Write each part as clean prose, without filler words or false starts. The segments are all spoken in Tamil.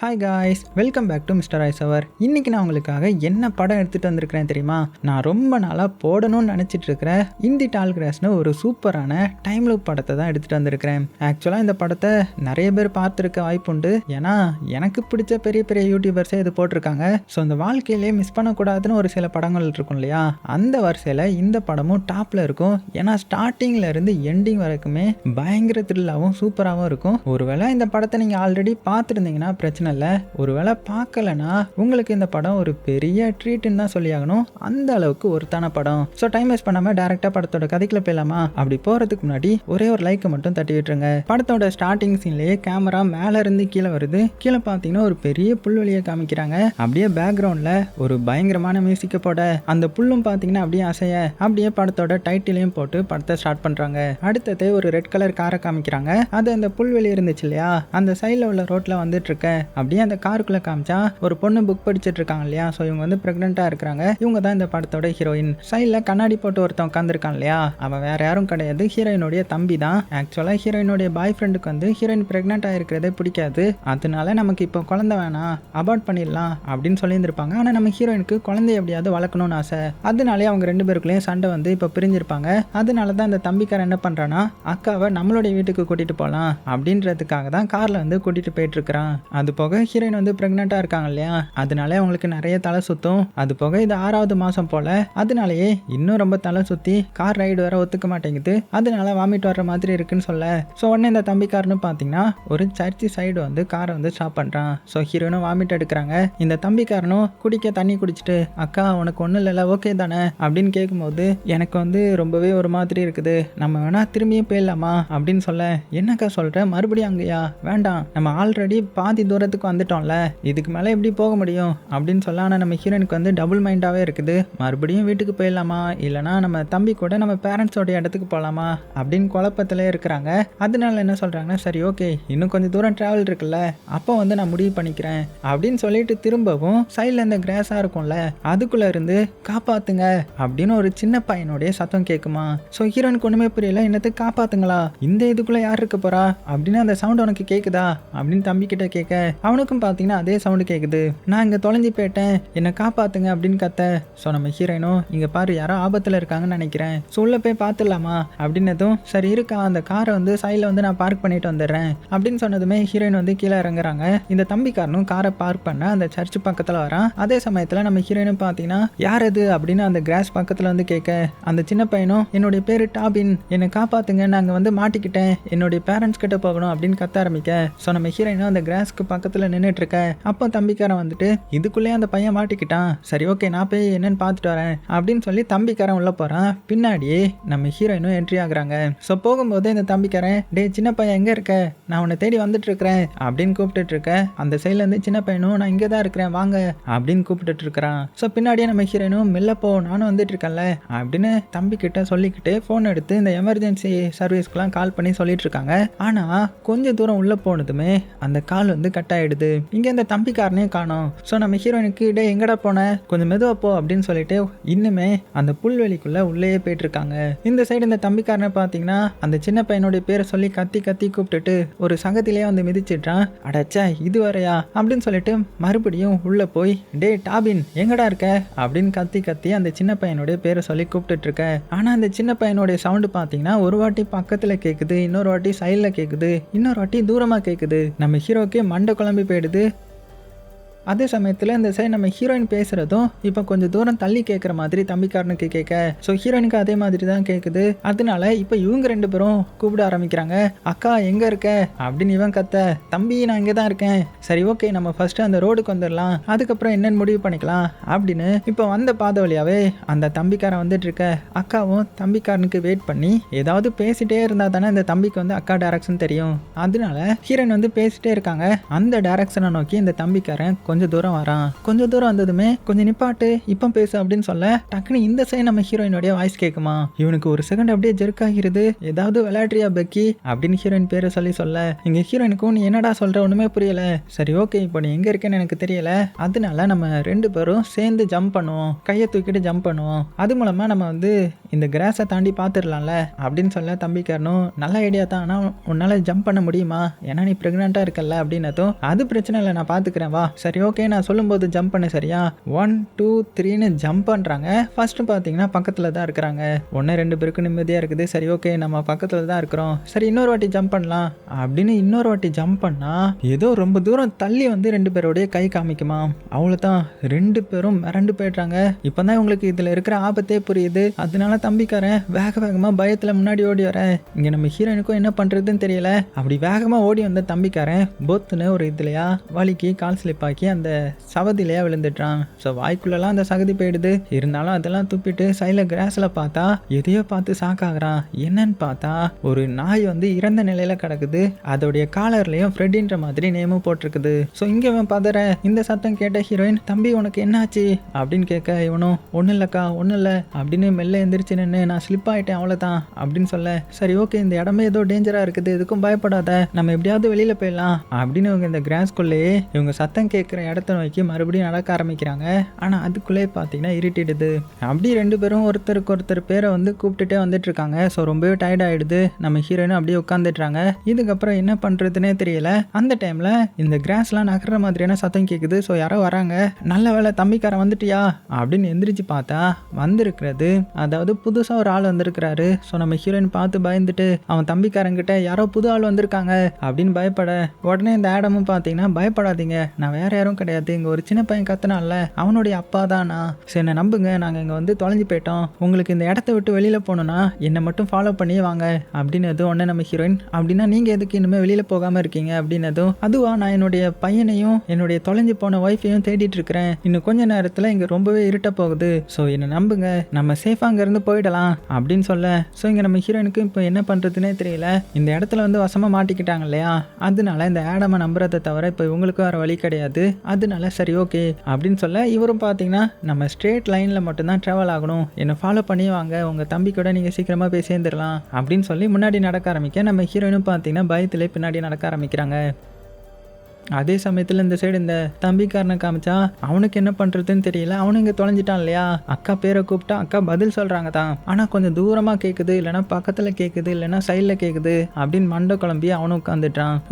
Hi guys, welcome back to mister ஐசவர். இன்றைக்கி நான் உங்களுக்காக என்ன படம் எடுத்துகிட்டு வந்திருக்கிறேன் தெரியுமா? நான் ரொம்ப நாளாக போடணும்னு நினச்சிட்டு இருக்கிறேன் இந்தி டால்கிராஸ்னு ஒரு சூப்பரான டைம் லூப் படத்தை தான் எடுத்துகிட்டு வந்திருக்கிறேன். ஆக்சுவலாக இந்த படத்தை நிறைய பேர் பார்த்துருக்க வாய்ப்புண்டு. ஏன்னா எனக்கு பிடிச்ச பெரிய பெரிய யூடியூபர்ஸே இது போட்டிருக்காங்க. ஸோ இந்த வாழ்க்கையிலே மிஸ் பண்ணக்கூடாதுன்னு ஒரு சில படங்கள் இருக்கும் இல்லையா, அந்த வரிசையில் இந்த படமும் டாப்பில் இருக்கும். ஏன்னா ஸ்டார்டிங்கில் இருந்து எண்டிங் வரைக்குமே பயங்கர த்ரில்லாகவும் சூப்பராகவும் இருக்கும். ஒருவேளை இந்த படத்தை நீங்கள் ஆல்ரெடி பார்த்துருந்தீங்கன்னா பிரச்சனை இல்லை. ஒருவேளை பார்க்கலனா உங்களுக்கு இந்த படம் ஒரு பெரிய ட்ரீட்னு தான் சொல்லியாகணும். அந்த அளவுக்கு ஒருத்தான படம். ஸோ டைம் வேஸ்ட் பண்ணாமல் டேரெக்டாக படத்தோட கதைக்குள்ள போயிடலாமா? அப்படி போகிறதுக்கு முன்னாடி ஒரே ஒரு லைக்கை மட்டும் தட்டி விட்டுருங்க. படத்தோட ஸ்டார்டிங் சீன்லேயே கேமரா மேலே இருந்து கீழே வருது. கீழே பார்த்தீங்கன்னா ஒரு பெரிய புல்வெளியை காமிக்கிறாங்க. அப்படியே பேக்ரவுண்டில் ஒரு பயங்கரமான மியூசிக்கை போட அந்த புல்லும் பார்த்தீங்கன்னா அப்படியே அசைய அப்படியே படத்தோட டைட்டிலையும் போட்டு படத்தை ஸ்டார்ட் பண்ணுறாங்க. அடுத்தது ஒரு ரெட் கலர் காரை காமிக்கிறாங்க. அது அந்த புல்வெளி இருந்துச்சு இல்லையா, அந்த சைடில் உள்ள ரோட்டில் வந்துட்டு இருக்க அப்படியே அந்த காருக்குள்ள காமிச்சா ஒரு பொண்ணு புக் படிச்சுட்டு இருக்காங்க இல்லையா. ஸோ இவங்க வந்து பிரெக்னெண்டா இருக்கிறாங்க. இவங்க தான் இந்த படத்தோட ஹீரோயின். சைடில் கண்ணாடி போட்டு ஒருத்தன் உட்காந்துருக்கான் இல்லையா, அவன் வேற யாரும் கிடையாது, ஹீரோயினுடைய தம்பி தான். ஆக்சுவலாக ஹீரோயினுடைய பாய் ஃப்ரெண்டுக்கு வந்து ஹீரோயின் பிரெக்னென்ட் ஆகிருக்கிறதே பிடிக்காது. அதனால நமக்கு இப்போ குழந்தை வேணாம், அபார்ட் பண்ணிடலாம் அப்படின்னு சொல்லியிருந்திருப்பாங்க. ஆனால் நம்ம ஹீரோயினுக்கு குழந்தைய எப்படியாவது வளர்க்கணும்னு ஆசை. அதனாலே அவங்க ரெண்டு பேருக்குள்ளேயும் சண்டை வந்து இப்போ பிரிஞ்சிருப்பாங்க. அதனால தான் இந்த தம்பிக்காரன் என்ன பண்ணுறான்னா, அக்காவை நம்மளுடைய வீட்டுக்கு கூட்டிட்டு போகலாம் அப்படின்றதுக்காக தான் காரில் வந்து கூட்டிட்டு போயிட்டு இருக்கிறான். அது போக ஹீரோயின் வந்து பிரெக்னெண்டா இருக்காங்க இல்லையா, அதனால அவங்களுக்கு நிறைய தலை சுத்தும். அது போக இது 6வது மாசம் போல, அதனாலேயே இன்னும் ரொம்ப தலை சுத்தி கார் ரைடு வர ஒத்துக்க மாட்டேங்குது. அதனால வாமிட் வர்ற மாதிரி இருக்குன்னு சொல்ல, ஸோ உடனே இந்த தம்பிக்காரன்னு பார்த்தீங்கன்னா ஒரு சர்ச்சி சைடு வந்து காரை வந்து ஸ்டாப் பண்றான். ஸோ ஹீரோயினும் வாமிட் எடுக்கிறாங்க. இந்த தம்பிக்காரனும் குடிக்க தண்ணி குடிச்சிட்டு, அக்கா உனக்கு ஒன்றும் இல்லைல்ல, ஓகே தானே அப்படின்னு கேட்கும்போது, எனக்கு வந்து ரொம்பவே ஒரு மாதிரி இருக்குது, நம்ம வேணா திரும்பியும் போயிடலாமா அப்படின்னு சொல்ல, என்னக்கா சொல்ற, மறுபடியும் அங்கேயா, வேண்டாம் நம்ம ஆல்ரெடி பாதி தூரத்துக்கு வந்துட்டோம்ல, இதுக்கு மேலே எப்படி போக முடியும் அப்படின்னு சொல்ல. ஆனால் நம்ம ஹீரோனுக்கு வந்து டபுள் மைண்டாகவே இருக்குது. மறுபடியும் வீட்டுக்கு போயிடலாமா, இல்லைனா நம்ம தம்பி கூட நம்ம பேரண்ட்ஸோட இடத்துக்கு போகலாமா அப்படின்னு குழப்பத்திலே இருக்கிறாங்க. அதனால என்ன சொல்கிறாங்கன்னா, சரி ஓகே இன்னும் கொஞ்சம் தூரம் ட்ராவல் இருக்குல்ல, அப்போ வந்து நான் முடிவு பண்ணிக்கிறேன் அப்படின்னு சொல்லிட்டு திரும்பவும் சைடில் இந்த கிராஸாக இருக்கும்ல, அதுக்குள்ளே இருந்து காப்பாற்றுங்க அப்படின்னு ஒரு சின்ன பையனுடைய சத்தம் கேட்குமா. ஸோ ஹீரோனுக்கு ஒன்றுமே புரியல, என்னத்துக்கு காப்பாற்றுங்களா, இந்த இதுக்குள்ளே யார் இருக்க போகிறா அப்படின்னு அந்த சவுண்ட் உனக்கு கேட்குதா அப்படின்னு தம்பி கிட்ட கேட்க, அவனுக்கும் பார்த்தீங்கன்னா அதே சவுண்டு கேட்குது, நான் இங்கே தொலைஞ்சி போயிட்டேன் என்னை காப்பாற்றுங்க அப்படின்னு கத்த. ஸோ நம்ம ஹீரோயினும் இங்கே பாரு யாரோ ஆபத்தில் இருக்காங்கன்னு நினைக்கிறேன், ஸோ உள்ளே போய் பார்த்துடலாமா அப்படின்னதும், சரி இருக்கா அந்த காரை வந்து சைடில் வந்து நான் பார்க் பண்ணிட்டு வந்துடுறேன் அப்படின்னு சொன்னதுமே ஹீரோயின் வந்து கீழே இறங்குறாங்க. இந்த தம்பிக்காரனும் காரை பார்க் பண்ண அந்த சர்ச் பக்கத்தில் வரான். அதே சமயத்தில் நம்ம ஹீரோயினும் பார்த்தீங்கன்னா யார் அது அப்படின்னு அந்த கிராஸ் பக்கத்தில் வந்து கேட்க, அந்த சின்ன பையனும் என்னுடைய பேர் டாபின், என்னை காப்பாற்றுங்க, நாங்கள் வந்து மாட்டிக்கிட்டேன், என்னுடைய பேரண்ட்ஸ் கிட்ட போகணும் அப்படின்னு கத்த ஆரம்பிக்க. ஸோ நம்ம ஹீரோயினும் அந்த கிராஸ்க்கு பக்கத்தில் நின்றுட்டு இருக்க, அப்போ தம்பிக்காரன் வந்துட்டு இதுக்குள்ளே அந்த பையன் மாட்டிக்கிட்டான், சரி ஓகே நான் போய் என்னன்னு பார்த்துட்டு வரேன் அப்படின்னு சொல்லி தம்பிக்காரன் உள்ள போகிறான். பின்னாடியே நம்ம ஹீரோயினும் என்ட்ரி ஆகுறாங்க. ஸோ போகும்போது இந்த தம்பிக்காரன், டே சின்ன பையன் எங்கே இருக்க, நான் உன்னை தேடி வந்துட்டு இருக்கிறேன் அப்படின்னு கூப்பிட்டுட்டு இருக்க. அந்த சைட்லேருந்து சின்ன பையனும் நான் இங்கே தான் இருக்கிறேன் வாங்க அப்படின்னு கூப்பிட்டுட்டு இருக்கிறான். ஸோ பின்னாடியே நம்ம ஹீரோயினும் மெல்ல போ நானும் வந்துட்டு இருக்கேன்ல அப்படின்னு தம்பி கிட்ட சொல்லிக்கிட்டு ஃபோன் எடுத்து இந்த எமர்ஜென்சி சர்வீஸ்க்குலாம் கால் பண்ணி சொல்லிட்டு இருக்காங்க. ஆனால் கொஞ்சம் தூரம் உள்ள போனதுமே அந்த கால் வந்து கட் ஆயிடுது. இங்கே இந்த தம்பிக்காரனே காணோம். ஸோ நம்ம ஹீரோயினுக்கு டே எங்கடா போன, கொஞ்சம் மெதுவாக போ அப்படின்னு சொல்லிட்டு இன்னுமே அந்த புல்வெளிக்குள்ள உள்ளேயே போயிட்டு இருக்காங்க. இந்த சைடு இந்த தம்பிக்காரனை பார்த்தீங்கன்னா அந்த சின்ன பையனுடைய பேரை சொல்லி கத்தி கத்தி கூப்பிட்டுட்டு ஒரு சங்கத்திலேயே வந்து மிதிச்சிட்றான். அடச்சா இது வரையா அப்படின்னு சொல்லிட்டு மறுபடியும் உள்ள போய், டே டாபின் எங்கடா இருக்க அப்படின்னு கத்தி கத்தி அந்த சின்ன பையனுடைய பேரை சொல்லி கூப்பிட்டுட்டு இருக்க. ஆனால் அந்த சின்ன பையனுடைய சவுண்டு பார்த்தீங்கன்னா ஒரு வாட்டி பக்கத்தில் கேட்குது, இன்னொரு வாட்டி சைடில் கேட்குது, இன்னொரு வாட்டி தூரமாக கேட்குது. நம்ம ஹீரோக்கே மண்டை குழம்பி போயிடுது. அதே சமயத்தில் இந்த சைடு நம்ம ஹீரோயின் பேசுகிறதும் இப்போ கொஞ்சம் தூரம் தள்ளி கேட்குற மாதிரி தம்பிக்காரனுக்கு கேட்க, ஸோ ஹீரோயினுக்கு அதே மாதிரி தான் கேட்குது. அதனால இப்போ இவங்க ரெண்டு பேரும் கூப்பிட ஆரம்பிக்கிறாங்க, அக்கா எங்கே இருக்க அப்படின்னு இவன் கத்த, தம்பி நான் இங்கே தான் இருக்கேன், சரி ஓகே நம்ம ஃபஸ்ட்டு அந்த ரோடுக்கு வந்துடலாம், அதுக்கப்புறம் என்னென்னு முடிவு பண்ணிக்கலாம் அப்படின்னு இப்போ வந்த பாதை வழியாகவே அந்த தம்பிக்காரன் வந்துட்டு இருக்க. அக்காவும் தம்பிக்காரனுக்கு வெயிட் பண்ணி ஏதாவது பேசிட்டே இருந்தால் தானே இந்த தம்பிக்கு வந்து அக்கா டைரக்ஷன் தெரியும். அதனால ஹீரோயின் வந்து பேசிட்டே இருக்காங்க. அந்த டைரக்ஷனை நோக்கி இந்த தம்பிக்காரன் கொஞ்சம் தூரம் வரான். கொஞ்சம் தூரம் வந்ததுமே கொஞ்சம் நிப்பாட்டு இப்போ பேசு அப்படின்னு சொல்ல டக்குன்னு இந்த சைடு நம்ம ஹீரோயினுடைய வாய்ஸ் கேட்குமா. இவனுக்கு ஒரு செகண்ட் அப்படியே ஜெர்க் ஆகிறது. ஏதாவது விளையாடுறியா பெக்கி அப்படின்னு ஹீரோயின் பேரை சொல்ல இங்க ஹீரோயினுக்கும் நீ என்னடா சொல்ற ஒண்ணுமே புரியல. சரி ஓகே இப்போ நீ எங்க இருக்கேன்னு எனக்கு தெரியல, அதனால நம்ம 2 பேரும் சேர்ந்து ஜம்ப் பண்ணுவோம், கையை தூக்கிட்டு ஜம்ப் பண்ணுவோம், அது மூலமா நம்ம வந்து இந்த கிராஸை தாண்டி பார்த்துடலாம்ல அப்படின்னு சொல்ல தம்பிக்காரனும் நல்ல ஐடியா தான், ஆனால் உன்னால ஜம்ப் பண்ண முடியுமா, ஏன்னா நீ பிரெக்னெண்டா இருக்கல அப்படின்னதும் அது பிரச்சனை இல்லை நான் பார்த்துக்கிறேன் வா. சரி ஓகே நான் சொல்லும்போது ஜம்ப் பண்ண சரியா 1 2 3ன்னு ஜம்ப் பண்ணுறாங்க. ஃபர்ஸ்ட் பார்த்தீங்கன்னா பக்கத்தில் தான் இருக்கிறாங்க. 1 2 பேருக்கு நிம்மதியாக இருக்குது. சரி ஓகே நம்ம பக்கத்தில் தான் இருக்கிறோம், சரி இன்னொரு வாட்டி ஜம்ப் பண்ணலாம் அப்படின்னு இன்னொரு வாட்டி ஜம்ப் பண்ணா ஏதோ ரொம்ப தூரம் தள்ளி வந்து 2 பேரோடைய கை காமிக்குமா. அவ்வளோதான் 2 பேரும் மிரண்டு போயிடுறாங்க. இப்போ தான் உங்களுக்கு இதில் இருக்கிற ஆபத்தே புரியுது. அதனால தம்பிக்காரன் வேகமாக பயத்தில் முன்னாடி ஓடி வர இங்கே நம்ம ஹீரோயினுக்கும் என்ன பண்ணுறதுன்னு தெரியல. அப்படி வேகமாக ஓடி வந்த தம்பிக்காரன் பொத்துன்னு ஒரு இதுலையா வலிக்கு கால் ஸ்லிப் ஆக்கி அந்த சவதிலையா விழுந்துட்டான். ஸோ வாய்க்குள்ளெல்லாம் அந்த சகதி போயிடுது. இருந்தாலும் அதெல்லாம் துப்பிட்டு சைடில் கிராஸில் பார்த்தா எதையோ பார்த்து சாக்காகிறான். என்னன்னு பார்த்தா ஒரு நாய் வந்து இறந்த நிலையில் கிடக்குது. அதோடைய காலர்லையும் ஃப்ரெட்டின்ற மாதிரி நேமும் போட்டிருக்குது. ஸோ இங்கே இவன் பதற இந்த சத்தம் கேட்ட ஹீரோயின் தம்பி உனக்கு என்னாச்சு அப்படின்னு கேட்க இவனும் ஒன்றும் இல்லைக்கா ஒன்றும் இல்லை அப்படின்னு மெல்ல எந்திரிச்சு நின்று நான் ஸ்லிப் ஆகிட்டேன் அவ்வளோதான் அப்படின்னு சொல்ல சரி ஓகே இந்த இடமே ஏதோ டேஞ்சராக இருக்குது, எதுக்கும் பயப்படாத, நம்ம எப்படியாவது வெளியில் போயிடலாம் அப்படின்னு இவங்க இந்த கிராஸ்குள்ளேயே இவங்க சத்தம் கேட்குற இடத்த நோக்கி மறுபடியும் நடக்க ஆரம்பிக்கிறாங்க. ஆனால் அதுக்குள்ளே பார்த்தீங்கன்னா இருட்டிடுது. அப்படி 2 பேரும் ஒருத்தருக்கு ஒருத்தர் பேரை வந்து கூப்பிட்டுட்டே வந்துட்டு இருக்காங்க. ஸோ ரொம்பவே டயர்ட் ஆகிடுது. நம்ம ஹீரோயினும் அப்படியே உட்காந்துட்டுறாங்க. இதுக்கப்புறம் என்ன பண்ணுறதுனே தெரியல. அந்த டைமில் இந்த கிராஸ்லாம் நகர்ற மாதிரியான சத்தம் கேட்குது. ஸோ யாரோ வராங்க. நல்ல வேலை தம்பிக்காரன் வந்துட்டியா அப்படின்னு எந்திரிச்சு பார்த்தா வந்திருக்கிறது அதாவது புதுசாக ஒரு ஆள் வந்திருக்கிறாரு. ஸோ நம்ம ஹீரோயின் பார்த்து பயந்துட்டு அவன் தம்பிக்காரங்கிட்ட யாரோ புது ஆள் வந்திருக்காங்க அப்படின்னு பயப்பட உடனே இந்த ஆடமும் பார்த்தீங்கன்னா பயப்படாதீங்க நான் வேற யாரும் கிடையாது, இங்கே ஒரு சின்ன பையன் கத்துனால அவனுடைய அப்பா தானா, சரி என்ன நம்புங்க நாங்கள் இங்கே வந்து தொலைஞ்சு போயிட்டோம், உங்களுக்கு இந்த இடத்த விட்டு வெளியில் போகணுன்னா என்னை மட்டும் ஃபாலோ பண்ணி வாங்க அப்படின்னதும் உடனே நம்ம ஹீரோயின் அப்படின்னா நீங்கள் எதுக்கு இனிமேல் வெளியில் போகாமல் இருக்கீங்க அப்படின்னதும் அதுவா நான் என்னுடைய பையனையும் என்னுடைய தொலைஞ்சு போன ஒய்ஃபையும் தேடிட்டு இருக்கிறேன், இன்னும் கொஞ்ச நேரத்தில் இங்கே ரொம்பவே இருட்ட போகுது, ஸோ என்னை நம்புங்க நம்ம சேஃபாக அங்கேருந்து போயிடலாம் அப்படின்னு சொல்ல ஸோ இங்கே நம்ம ஹீரோயினுக்கு இப்போ என்ன பண்ணுறதுனே தெரியல. இந்த இடத்துல வந்து வசமாக மாட்டிக்கிட்டாங்க இல்லையா, அதனால இந்த ஆடமை நம்புறதை தவிர இப்போ இவங்களுக்கு வேறு வழி கிடையாது. அதனால சரி ஓகே அப்படின்னு சொல்ல இவரும் பார்த்தீங்கன்னா நம்ம ஸ்ட்ரெயிட் லைனில் மட்டும்தான் ட்ராவல் ஆகணும், என்னை ஃபாலோ பண்ணி வாங்க, உங்கள் தம்பி கூட நீங்கள் சீக்கிரமாக போய் சேர்ந்துடலாம் அப்படின்னு சொல்லி முன்னாடி நடக்க ஆரம்பிக்க நம்ம ஹீரோயினும் பார்த்தீங்கன்னா பயத்திலே பின்னாடி நடக்க ஆரம்பிக்கிறாங்க. அதே சமயத்தில் இந்த சைடு இந்த தம்பிக்காரனை காமிச்சா அவனுக்கு என்ன பண்ணுறதுன்னு தெரியல. அவனு இங்கே தொலைஞ்சிட்டான் இல்லையா, அக்கா பேரை கூப்பிட்டா அக்கா பதில் சொல்கிறாங்க தான், ஆனால் கொஞ்சம் தூரமாக கேட்குது, இல்லைனா பக்கத்தில் கேட்குது, இல்லைனா சைடில் கேட்குது அப்படின்னு மண்டை குழம்பி அவனும்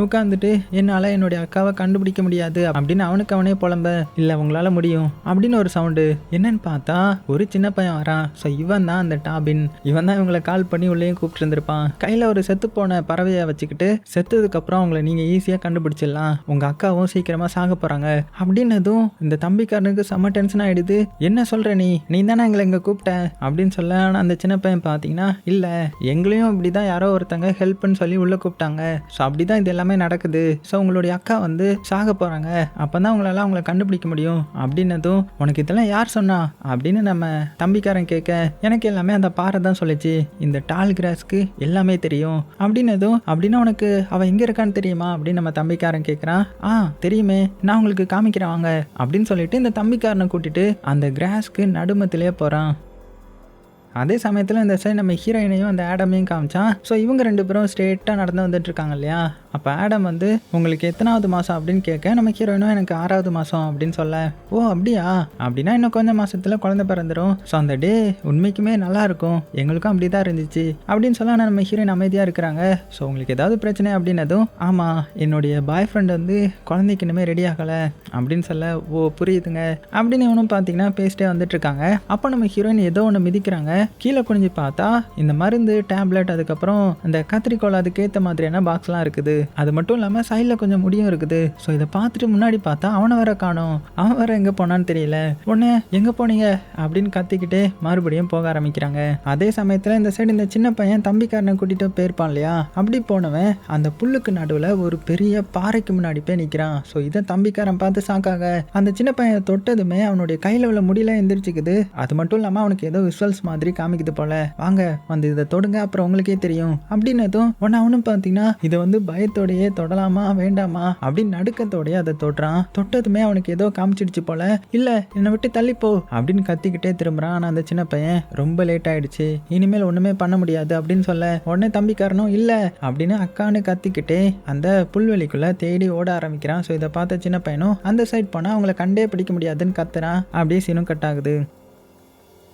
உட்காந்துட்டு என்னால் என்னுடைய அக்காவை கண்டுபிடிக்க முடியாது அப்படின்னு அவனுக்கு அவனே புலம்ப இல்லை உங்களால் முடியும் அப்படின்னு ஒரு சவுண்டு. என்னன்னு பார்த்தா ஒரு சின்ன பையன் வரான். ஸோ இவன் தான் அந்த டாபின். இவன் தான் இவங்களை கால் பண்ணி உள்ளேயும் கூப்பிட்டு இருந்திருப்பான். கையில் ஒரு செத்து போன பறவையை வச்சுக்கிட்டு செத்ததுக்கப்புறம் அவங்கள நீங்கள் ஈஸியாக கண்டுபிடிச்சிடலாம், உங்கள் அக்காவும் சீக்கிரமா சாக போறாங்க அப்படின்னதும் இந்த தம்பிக்காரனுக்கு செம்ம டென்ஷன் ஆயிடுது. என்ன சொல்ற நீ தானே எங்களை இங்க கூப்பிட்ட அப்படின்னு சொல்ல அந்த சின்ன பையன் பார்த்தீங்கன்னா இல்ல எங்களையும் இப்படிதான் யாரோ ஒருத்தங்க ஹெல்ப்னு சொல்லி உள்ள கூப்பிட்டாங்க, ஸோ அப்படிதான் இது எல்லாமே நடக்குது, ஸோ உங்களுடைய அக்கா வந்து சாக போறாங்க, அப்பதான் உங்களால அவங்களை கண்டுபிடிக்க முடியும் அப்படின்னதும் உனக்கு இதெல்லாம் யார் சொன்னா அப்படின்னு நம்ம தம்பிக்காரன் கேட்க எனக்கு எல்லாமே அந்த பாறை தான் சொல்லிச்சு, இந்த டால் கிராஸ்க்கு எல்லாமே தெரியும் அப்படின்னதும் அப்படின்னா உனக்கு அவ எங்க இருக்கான்னு தெரியுமா அப்படின்னு நம்ம தம்பிக்காரன் கேட்கறான். தெரியுமே நான் உங்களுக்கு காமிக்கிறேன் வாங்க அப்படின்னு சொல்லிட்டு இந்த தம்பிக்காரனை கூட்டிட்டு அந்த கிராஸ்க்கு நடுமத்திலே போறான். அதே சமயத்தில் இந்த சைடு நம்ம ஹீரோயினையும் அந்த ஆடமையும் காமிச்சான். ஸோ இவங்க 2 பேரும் ஸ்ட்ரெயிட்டாக நடந்து வந்துட்டு இருக்காங்க இல்லையா. அப்போ ஆடம் வந்து உங்களுக்கு எத்தனாவது மாதம் அப்படின்னு கேட்க நம்ம ஹீரோயினும் எனக்கு 6வது மாதம் அப்படின்னு சொல்ல ஓ அப்படியா அப்படின்னா இன்னும் கொஞ்சம் மாதத்தில் குழந்தை பிறந்துடும், ஸோ அந்த டே உண்மைக்குமே நல்லா இருக்கும், எங்களுக்கும் அப்படி தான் இருந்துச்சு அப்படின்னு சொல்ல ஆனால் நம்ம ஹீரோயின் அமைதியாக இருக்கிறாங்க. ஸோ உங்களுக்கு ஏதாவது பிரச்சனை அப்படின்னதும் ஆமாம் என்னுடைய பாய் ஃப்ரெண்ட் வந்து குழந்தைக்கு இனிமேல் ரெடி ஆகலை அப்படின்னு சொல்ல ஓ புரியுதுங்க அப்படின்னு இவனும் பார்த்தீங்கன்னா பேசிட்டே வந்துட்டு இருக்காங்க. அப்போ நம்ம ஹீரோயின் ஏதோ ஒன்று மிதிக்கிறாங்க. கீழே குனிஞ்சு பார்த்தா இந்த மருந்து டேப்லெட் அதுக்கப்புறம் அந்த கத்திரிக்கோள் அதுக்கேற்ற மாதிரியான பாக்ஸ்லாம் இருக்குது. அது மட்டும் இல்லாமல் சைடில் கொஞ்சம் முடியும் இருக்குது. ஸோ இதை பார்த்துட்டு முன்னாடி பார்த்தா அவனை வேற காணோம், அவன் வேற எங்கே போனான்னு தெரியல. உடனே எங்கே போனீங்க அப்படின்னு கத்திக்கிட்டே மறுபடியும் போக ஆரம்பிக்கிறாங்க. அதே சமயத்தில் இந்த சைடு இந்த சின்ன பையன் தம்பிக்காரனை கூட்டிட்டு போயிருப்பான் இல்லையா, அப்படி போனவன் அந்த புல்லுக்கு நடுவில் ஒரு பெரிய பாறைக்கு முன்னாடி போய் நிற்கிறான். ஸோ இதை தம்பிக்காரன் பார்த்து சாக்காக அந்த சின்ன பையன் தொட்டதுமே அவனுடைய கையில் உள்ள முடியல எந்திரிச்சிக்குது. அது மட்டும் இல்லாமல் அவனுக்கு ஏதோ விசுவல்ஸ் மாதிரி மாதிரி காமிக்குது போல, வாங்க வந்து இதை தொடுங்க அப்புறம் உங்களுக்கே தெரியும் அப்படின்னதும் அவனும் பார்த்தீங்கன்னா இதை வந்து பயத்தோடையே தொடலாமா வேண்டாமா அப்படின்னு நடுக்கத்தோடய அதை தொடுறான். தொட்டதுமே அவனுக்கு ஏதோ காமிச்சிடுச்சு போல, இல்ல என்னை விட்டு தள்ளிப்போ அப்படின்னு கத்திக்கிட்டே திரும்புறான். ஆனா அந்த சின்ன பையன் ரொம்ப லேட் ஆயிடுச்சு, இனிமேல் ஒண்ணுமே பண்ண முடியாது அப்படின்னு சொல்ல உடனே தம்பிக்காரனும் இல்ல அப்படின்னு அக்கான்னு கத்திக்கிட்டே அந்த புல்வெளிக்குள்ள தேடி ஓட ஆரம்பிக்கிறான். ஸோ இதை பார்த்த சின்ன பையனும் அந்த சைட் போனா அவங்கள கண்டே பிடிக்க முடியாதுன்னு கத்துறான். அப்படியே சீனும் கட் ஆகுது.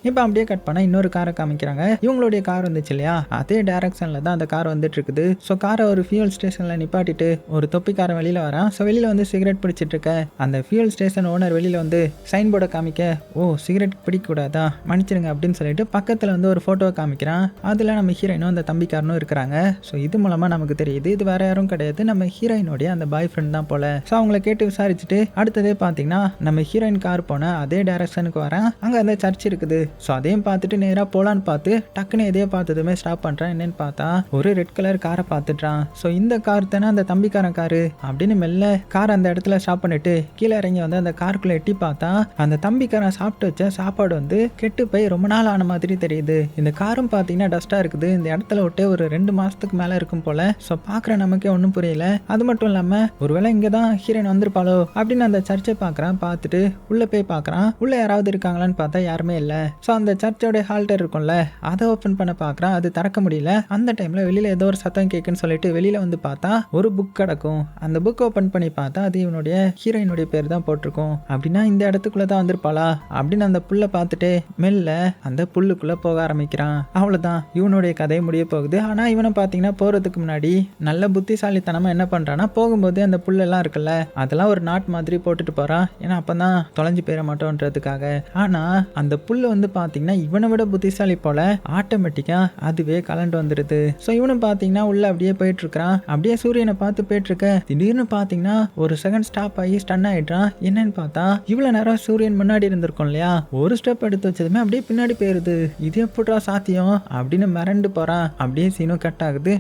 இப்போ அப்படியே கட் பண்ணால் இன்னொரு காரை காமிக்கிறாங்க. இவங்களுடைய கார் வந்துச்சு இல்லையா, அதே டைரக்ஷனில் தான் அந்த கார் வந்துட்டு இருக்குது. ஸோ காரை ஒரு ஃபியூல் ஸ்டேஷனில் நிப்பாட்டிட்டு ஒரு தொப்பிக்காரன் வெளியில் வரான். ஸோ வெளியில் வந்து சிகரெட் பிடிச்சிட்டு இருக்க அந்த ஃபியூல் ஸ்டேஷன் ஓனர் வெளியில் வந்து சைன் போர்டை காமிக்க, ஓ சிகரெட் பிடிக்கக்கூடாதா மன்னிச்சிருங்க அப்படின்னு சொல்லிட்டு பக்கத்தில் வந்து ஒரு ஃபோட்டோவை காமிக்கிறான். அதில் நம்ம ஹீரோயினும் அந்த தம்பிக்காரனும் இருக்கிறாங்க. ஸோ இது மூலமாக நமக்கு தெரியுது இது வேற யாரும் கிடையாது, நம்ம ஹீரோயினுடைய அந்த பாய் ஃப்ரெண்ட் தான் போல. ஸோ அவங்கள கேட்டு விசாரிச்சுட்டு அடுத்ததே பார்த்தீங்கன்னா நம்ம ஹீரோயின் கார் போன அதே டைரக்ஷனுக்கு வரேன். அங்கே அந்த சர்ச் இருக்குது. ஸோ அதையும் பார்த்துட்டு நேராக போலான்னு பார்த்து டக்குன்னு எதையோ பார்த்ததுமே ஸ்டாப் பண்ணுறான். என்னன்னு பார்த்தா ஒரு ரெட் கலர் காரை பார்த்துட்டான். ஸோ இந்த கார் தானே அந்த தம்பிக்காரன் காரு அப்படின்னு மெல்ல கார் அந்த இடத்துல ஸ்டாப் பண்ணிட்டு கீழே இறங்கி வந்து அந்த காருக்குள்ள எட்டி பார்த்தா அந்த தம்பிக்காரன் சாப்பிட்டு வச்ச சாப்பாடு வந்து கெட்டு போய் ரொம்ப நாள் ஆன மாதிரி தெரியுது. இந்த காரும் பார்த்தீங்கன்னா டஸ்டா இருக்குது. இந்த இடத்துல விட்டு ஒரு 2 மாசத்துக்கு மேல இருக்கும் போல. ஸோ பார்க்குற நமக்கே ஒன்றும் புரியல. அது மட்டும் இல்லாம ஒருவேளை இங்கே தான் ஹீரோயின் வந்திருப்பாளோ அப்படின்னு அந்த சர்ச்சை பார்க்குறான். பார்த்துட்டு உள்ள போய் பார்க்குறான். உள்ள யாராவது இருக்காங்களான்னு பார்த்தா யாருமே இல்லை. ஸோ அந்த சர்ச்சோட ஹால்டர் இருக்கும்ல, அதை ஓப்பன் பண்ண பார்க்குறான். அது திறக்க முடியல. அந்த டைம்ல வெளியில ஏதோ ஒரு சத்தம் கேட்குன்னு சொல்லிட்டு வெளியில வந்து பார்த்தா ஒரு புக் கிடக்கும். அந்த புக் ஓப்பன் பண்ணி பார்த்தா அது இவனுடைய ஹீரோயினுடைய பேர் தான் போட்டிருக்கும். அப்படின்னா இந்த இடத்துக்குள்ள தான் வந்திருப்பாளா அப்படின்னு அந்த புல்லை பார்த்துட்டு மெல்ல அந்த புல்லுக்குள்ள போக ஆரம்பிக்கிறான். அவ்வளவுதான், இவனுடைய கதை முடிய போகுது. ஆனா இவனை பார்த்தீங்கன்னா போறதுக்கு முன்னாடி நல்ல புத்திசாலித்தனமா என்ன பண்றான்னா, போகும்போது அந்த புல்லெல்லாம் இருக்குல்ல அதெல்லாம் ஒரு நாட் மாதிரி போட்டுட்டு போறான். ஏன்னா அப்பதான் தொலைஞ்சு போயிட மாட்டோன்றதுக்காக. ஆனா அந்த புல்லு வந்து பார்த்தீங்கன்னா இவனை விட புத்திசாலி போல ஆட்டோமேட்டிக்கா அதுவே கலண்டு வந்துடுது. ஸோ இவனும் பார்த்தீங்கன்னா உள்ள அப்படியே போயிட்டு இருக்கிறான். அப்படியே சூரியனை பார்த்து போயிட்டு இருக்க திடீர்னு பார்த்தீங்கன்னா ஒரு செகண்ட் ஸ்டாப் ஆகி ஸ்டன் ஆயிடுறான். என்னன்னு பார்த்தா இவ்வளவு நேரம் சூரியன் முன்னாடி இருந்திருக்கும் இல்லையா, ஒரு ஸ்டெப் எடுத்து வச்சதுமே அப்படியே பின்னாடி போயிருது. இது எப்படா சாத்தியம் அப்படின்னு மிரண்டு போறான். அப்படியே சீனும் கட் ஆகுது.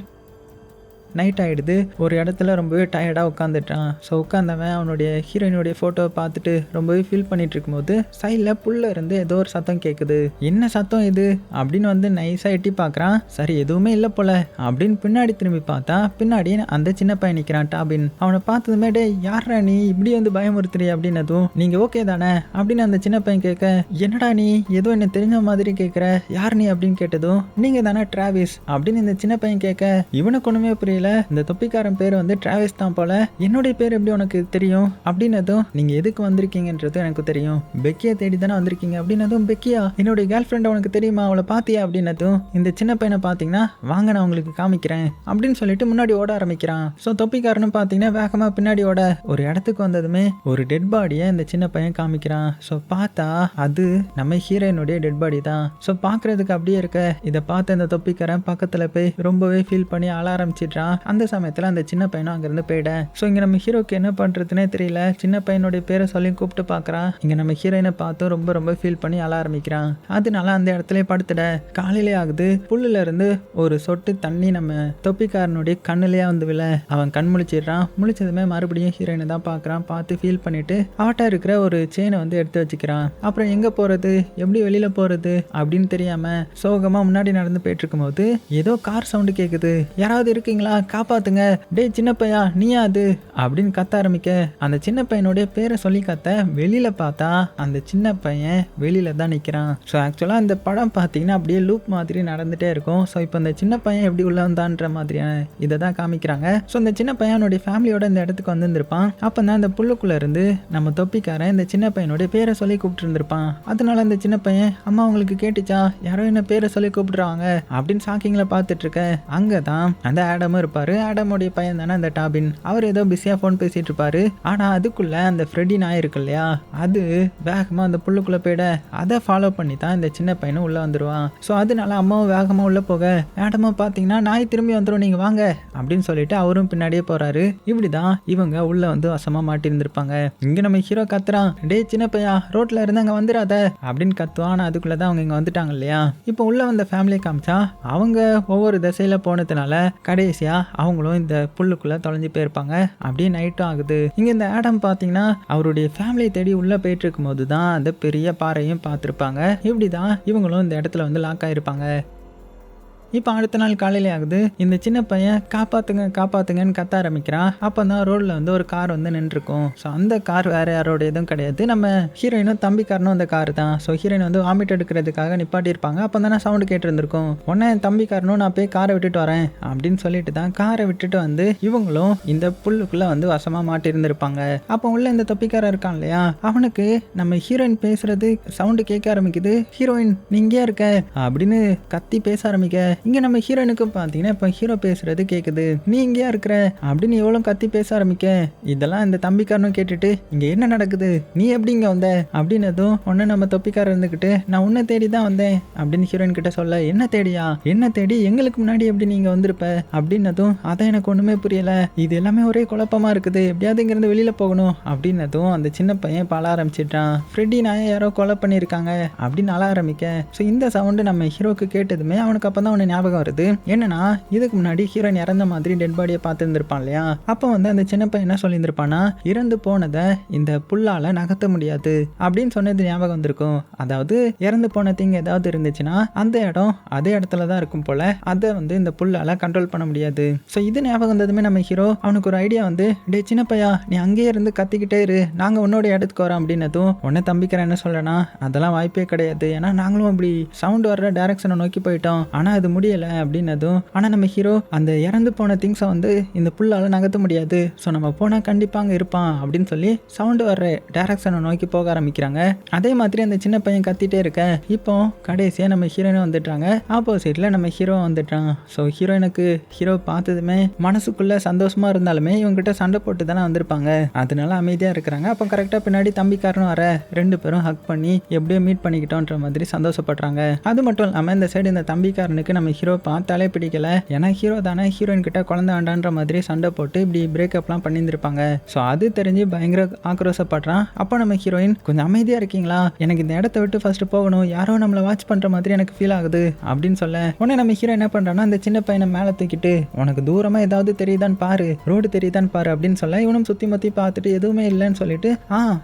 நைட் ஆகிடுது. ஒரு இடத்துல ரொம்பவே டயர்டாக உட்காந்துட்டான். ஸோ உட்காந்தவன் அவனுடைய ஹீரோயினுடைய ஃபோட்டோவை பார்த்துட்டு ரொம்பவே ஃபீல் பண்ணிட்டு இருக்கும்போது சைடில் புல்ல இருந்து ஏதோ ஒரு சத்தம் கேட்குது. என்ன சத்தம் இது அப்படின்னு வந்து நைஸாக எட்டி பார்க்குறான். சரி எதுவுமே இல்லை போல அப்படின்னு பின்னாடி திரும்பி பார்த்தா பின்னாடி அந்த சின்ன பையன் நிற்கிறான் டாபின். அவனை பார்த்ததுமே டே யாரா நீ இப்படி வந்து பயமுறுத்துறீ அப்படின்னதும் நீங்கள் ஓகே தானே அப்படின்னு அந்த சின்ன பையன் கேட்க, என்னடா நீ ஏதோ என்ன தெரிஞ்ச மாதிரி கேட்குற, யார் நீ அப்படின்னு கேட்டதும் நீங்கள் தானே டிராவிஸ் அப்படின்னு இந்த சின்ன பையன் கேட்க இவனுக்கு ஒன்றுமே புரியல. இந்த தொப்பிக்காரன் பேர் வந்து டிராவிஸ் தான் போல, என்னுடைய பேர் எப்படி உனக்கு தெரியும் அப்படின்னதும் நீங்க எதுக்கு வந்திருக்கீங்கன்றது எனக்கு தெரியும், பெக்கியா தேடி தானே வந்திருக்கீங்க அப்படின்னதும் பெக்கியா என்னுடைய கேர்ள் ஃப்ரெண்ட் உனக்கு தெரியுமா, அவளை பாத்தியா அப்படின்னதும் இந்த சின்ன பையனை பார்த்தீங்கன்னா வாங்க நான் உங்களுக்கு காமிக்கிறேன் அப்படின்னு சொல்லிட்டு முன்னாடி ஓட ஆரம்பிக்கிறான். ஸோ தொப்பிக்காரனும் பார்த்தீங்கன்னா வேகமாக பின்னாடி ஓட ஒரு இடத்துக்கு வந்ததுமே ஒரு டெட் பாடியை இந்த சின்ன பையன் காமிக்கிறான். ஸோ பார்த்தா அது நம்ம ஹீரோயினுடைய டெட் பாடி தான். ஸோ பார்க்கறதுக்கு அப்படியே இருக்க இதை பார்த்து இந்த தொப்பிக்காரன் பக்கத்தில் போய் ரொம்பவே ஃபீல் பண்ணி அழ ஆரம்பிச்சிடுறான். அந்த சமயத்தில் அந்த சின்ன பையனும் அங்கேருந்து போயிட. ஸோ இங்கே நம்ம ஹீரோக்கு என்ன பண்ணுறதுனே தெரியல. சின்ன பையனுடைய பேரை சொல்லி கூப்பிட்டு பார்க்குறான். இங்கே நம்ம ஹீரோயினை பார்த்து ரொம்ப ரொம்ப ஃபீல் பண்ணி அழ ஆரம்பிக்கிறான். அதனால அந்த இடத்துல படுத்துட. காலையிலே ஆகுது. புல்லுல இருந்து ஒரு சொட்டு தண்ணி நம்ம தொப்பிக்காரனுடைய கண்ணுலயே வந்து விழ அவன் கண் முழிச்சிடுறான். முழிச்சதுமே மறுபடியும் ஹீரோயினை தான் பார்க்குறான். பார்த்து ஃபீல் பண்ணிட்டு அவட்ட இருக்கிற ஒரு செயினை வந்து எடுத்து வச்சுக்கிறான். அப்புறம் எங்கே போகிறது எப்படி வெளியில் போகிறது அப்படின்னு தெரியாமல் சோகமாக முன்னாடி நடந்து போயிட்டு இருக்கும்போது ஏதோ கார் சவுண்டு கேட்குது. யாராவது இருக்கீங்களா, காப்பாத்துங்க, டே சின்ன பையா நீயா அது அப்படின்னு கத்த ஆரம்பிக்க அந்த சின்ன பையனுடைய பேரை சொல்லி கத்த வெளியில பார்த்தா அந்த சின்ன பையன் வெளியில தான் நிற்கிறான். ஸோ ஆக்சுவலாக இந்த படம் பார்த்தீங்கன்னா அப்படியே லூப் மாதிரி நடந்துகிட்டே இருக்கும். ஸோ இப்போ இந்த சின்ன பையன் எப்படி உள்ள வந்தான்ற மாதிரியான இதை தான் காமிக்கிறாங்க. ஸோ இந்த சின்ன பையனுடைய ஃபேமிலியோட இந்த இடத்துக்கு வந்திருப்பான். அப்போ தான் இந்த புல்லுக்குள்ளே இருந்து நம்ம தொப்பிக்காரன் இந்த சின்ன பையனுடைய பேரை சொல்லி கூப்பிட்டு இருந்திருப்பான். அதனால இந்த சின்ன பையன் அம்மா உங்களுக்கு கேட்டுச்சா, யாரோ என்ன பேரை சொல்லி கூப்பிடுறாங்க அப்படின்னு ஷாக்கிங்கில் பார்த்துட்டு இருக்க அங்கே தான் அந்த ஆடமும் இருப்பாரு. ஆடமுடைய பையன் தானே அந்த டாபின். அவர் ஏதோ பிஸியாக ஃபோன் பேசிட்டு இருப்பாரு. ஆனால் அதுக்குள்ள அந்த ஃப்ரெடி நாய் இருக்கு இல்லையா, அது வேகமாக அந்த புல்லுக்குள்ளே போயிட அதை ஃபாலோ பண்ணி தான் இந்த சின்ன பையனும் உள்ளே வந்துடுவான். ஸோ அதனால அம்மாவும் வேகமாக உள்ளே போக ஆடமும் பார்த்தீங்கன்னா நாய் திரும்பி வந்துடும் நீங்கள் வாங்க அப்படின்னு சொல்லிட்டு அவரும் பின்னாடியே போறாரு. இப்படிதான் இவங்க உள்ள வந்து வசமாக மாட்டிருந்திருப்பாங்க. இங்கே நம்ம ஹீரோ கத்துறான், டே சின்ன பையா ரோட்ல இருந்து அங்கே வந்துடாத அப்படின்னு கத்துவான். ஆனால் அதுக்குள்ளே தான் அவங்க இங்கே வந்துட்டாங்க இல்லையா. இப்போ உள்ள வந்த ஃபேமிலியை காமிச்சா அவங்க ஒவ்வொரு திசையில் போனதுனால கடைசியா அவங்களும் இந்த புல்லுக்குள்ளே தொலைஞ்சு போயிருப்பாங்க. அப்படியே நைட்டும் ஆகுது. இங்கே இந்த ஆடம் பார்த்தீங்கன்னா அவருடைய ஃபேமிலியை தேடி உள்ளே போயிட்டு இருக்கும்போது தான் அந்த பெரிய பாறையும் பார்த்துருப்பாங்க. இப்படி தான் இவங்களும் இந்த இடத்துல வந்து லாக் ஆகிருப்பாங்க. இப்போ அடுத்த நாள் காலையிலே ஆகுது. இந்த சின்ன பையன் காப்பாற்றுங்க காப்பாற்றுங்கன்னு கத்த ஆரம்பிக்கிறான். அப்போ தான் ரோடில் வந்து ஒரு கார் வந்து நின்றுருக்கும். ஸோ அந்த கார் வேறு யாரோட எதுவும் கிடையாது, நம்ம ஹீரோயினும் தம்பிக்காரனும் அந்த கார் தான். ஸோ ஹீரோயின் வந்து வாமிட் எடுக்கிறதுக்காக நிப்பாட்டியிருப்பாங்க. அப்போ தானே சவுண்டு கேட்டுருந்துருக்கும். உடனே தம்பிக்காரனும் நான் போய் காரை விட்டுட்டு வரேன் அப்படின்னு சொல்லிட்டு தான் காரை விட்டுட்டு வந்து இவங்களும் இந்த புல்லுக்குள்ளே வந்து வசமாக மாட்டியிருந்திருப்பாங்க. அப்போ உள்ள இந்த தொப்பிக்காரன் இருக்கான் இல்லையா, அவனுக்கு நம்ம ஹீரோயின் பேசுறது சவுண்டு கேட்க ஆரம்பிக்குது. ஹீரோயின் நீ இங்கே இருக்க அப்படின்னு கத்தி பேச ஆரம்பிக்க, இங்கே நம்ம ஹீரோயினுக்கு பார்த்தீங்கன்னா இப்போ ஹீரோ பேசுறது கேட்குது. நீ இங்கேயா இருக்கிற அப்படின்னு எவ்வளோ கத்தி பேச ஆரம்பிக்க, இதெல்லாம் இந்த தம்பிக்காரனும் கேட்டுட்டு இங்கே என்ன நடக்குது, நீ எப்படி இங்கே வந்த அப்படின்னதும் ஒன்று நம்ம தொப்பிக்காரர் இருந்துக்கிட்டு நான் உன்னை தேடி தான் வந்தேன் அப்படின்னு ஹீரோயின் கிட்ட சொல்ல, என்ன தேடியா, என்ன தேடி எங்களுக்கு முன்னாடி எப்படி நீங்கள் வந்திருப்ப அப்படின்னதும் அதான் எனக்கு ஒன்றுமே புரியல, இது எல்லாமே ஒரே குழப்பமாக இருக்குது, எப்படியாவது இங்கேருந்து வெளியில் போகணும் அப்படின்னதும் அந்த சின்ன பையன் இப்போ அழ ஆரம்பிச்சிட்டான். ஃப்ரெட்டி நாயை யாரோ கொலை பண்ணியிருக்காங்க அப்படின்னு அழ ஆரம்பிக்க, ஸோ இந்த சவுண்டு நம்ம ஹீரோக்கு கேட்டதுமே அவனுக்கு அப்போ தான் ஒன்று ஞாபகம் வருது. என்னன்னா இதுக்கு முன்னாடி ஹீரோயின் இறந்த மாதிரி டெட் பாடியை பார்த்துருந்துருப்பான் இல்லையா, அப்போ வந்து அந்த சின்ன பையன் என்ன சொல்லியிருந்திருப்பானா, இறந்து போனதை இந்த புல்லால நகர்த்த முடியாது அப்படின்னு சொன்னது ஞாபகம் வந்திருக்கும். அதாவது இறந்து போன திங்க ஏதாவது இருந்துச்சுன்னா அந்த இடம் அதே இடத்துல தான் இருக்கும் போல, அதை வந்து இந்த புல்லால கண்ட்ரோல் பண்ண முடியாது. ஸோ இது ஞாபகம் வந்ததுமே நம்ம ஹீரோ அவனுக்கு ஒரு ஐடியா வந்து, டே சின்ன பையா நீ அங்கேயே இருந்து கத்திக்கிட்டே இரு, நாங்கள் உன்னோட இடத்துக்கு வரோம் அப்படின்னதும் உன்னை தம்பிக்கிறேன் என்ன சொல்றேன்னா, அதெல்லாம் வாய்ப்பே கிடையாது, ஏன்னா நாங்களும் அப்படி சவுண்ட் வர்ற டைரக்ஷனை நோக்கி போயிட்டோம், ஆனால் அது முடியலை அப்படின்னதும், ஆனால் நம்ம ஹீரோ அந்த இறந்து போன திங்ஸை வந்து இந்த புல்லால் நகர்த்த முடியாது, ஸோ நம்ம போனால் கண்டிப்பாக அங்கே இருப்பான் அப்படின்னு சொல்லி சவுண்டு வர்ற டைரக்ஷனை நோக்கி போக ஆரம்பிக்கிறாங்க. அதே மாதிரி அந்த சின்ன பையன் கத்திட்டே இருக்க, இப்போ கடைசியாக நம்ம ஹீரோயினும் வந்துட்டாங்க. ஆப்போசிட்டில் நம்ம ஹீரோ வந்துட்டான். ஸோ ஹீரோயினுக்கு ஹீரோ பார்த்ததுமே மனசுக்குள்ளே சந்தோஷமாக இருந்தாலுமே இவங்ககிட்ட சண்டை போட்டு தானே வந்திருப்பாங்க, அதனால அமைதியாக இருக்கிறாங்க. அப்போ கரெக்டாக பின்னாடி தம்பிக்காரனும் வர, ரெண்டு பேரும் ஹக் பண்ணி எப்படியோ மீட் பண்ணிக்கிட்டோன்ற மாதிரி சந்தோஷப்படுறாங்க. அது மட்டும் இல்லாமல் இந்த சைடு இந்த தம்பிக்காரனுக்கு நம்ம ஹீரோ பார்த்தாலே பிடிக்கல, ஏன்னா ஹீரோ தானே ஹீரோயின் கிட்ட குழந்தை வேண்டான்ற மாதிரி சண்டை போட்டு இப்படி பிரேக்கப்லாம் பண்ணியிருந்திருப்பாங்க. ஸோ அது தெரிஞ்சு பயங்கர ஆக்ரோஷப்படுறான். அப்போ நம்ம ஹீரோயின் கொஞ்சம் அமைதியாக இருக்கீங்களா, எனக்கு இந்த இடத்த விட்டு ஃபர்ஸ்ட் போகணும், யாரோ நம்மளை வாட்ச் பண்ணுற மாதிரி எனக்கு ஃபீல் ஆகுது அப்படின்னு சொல்ல, உடனே நம்ம ஹீரோ என்ன பண்ணுறான்னா அந்த சின்ன பையனை மேலே தூக்கிட்டு உனக்கு தூரமாக ஏதாவது தெரியுதான்னு பாரு, ரோடு தெரியுதான்னு பாரு அப்படின்னு சொல்ல, இவனும் சுற்றி முற்றி பார்த்துட்டு எதுவுமே இல்லைன்னு சொல்லிட்டு,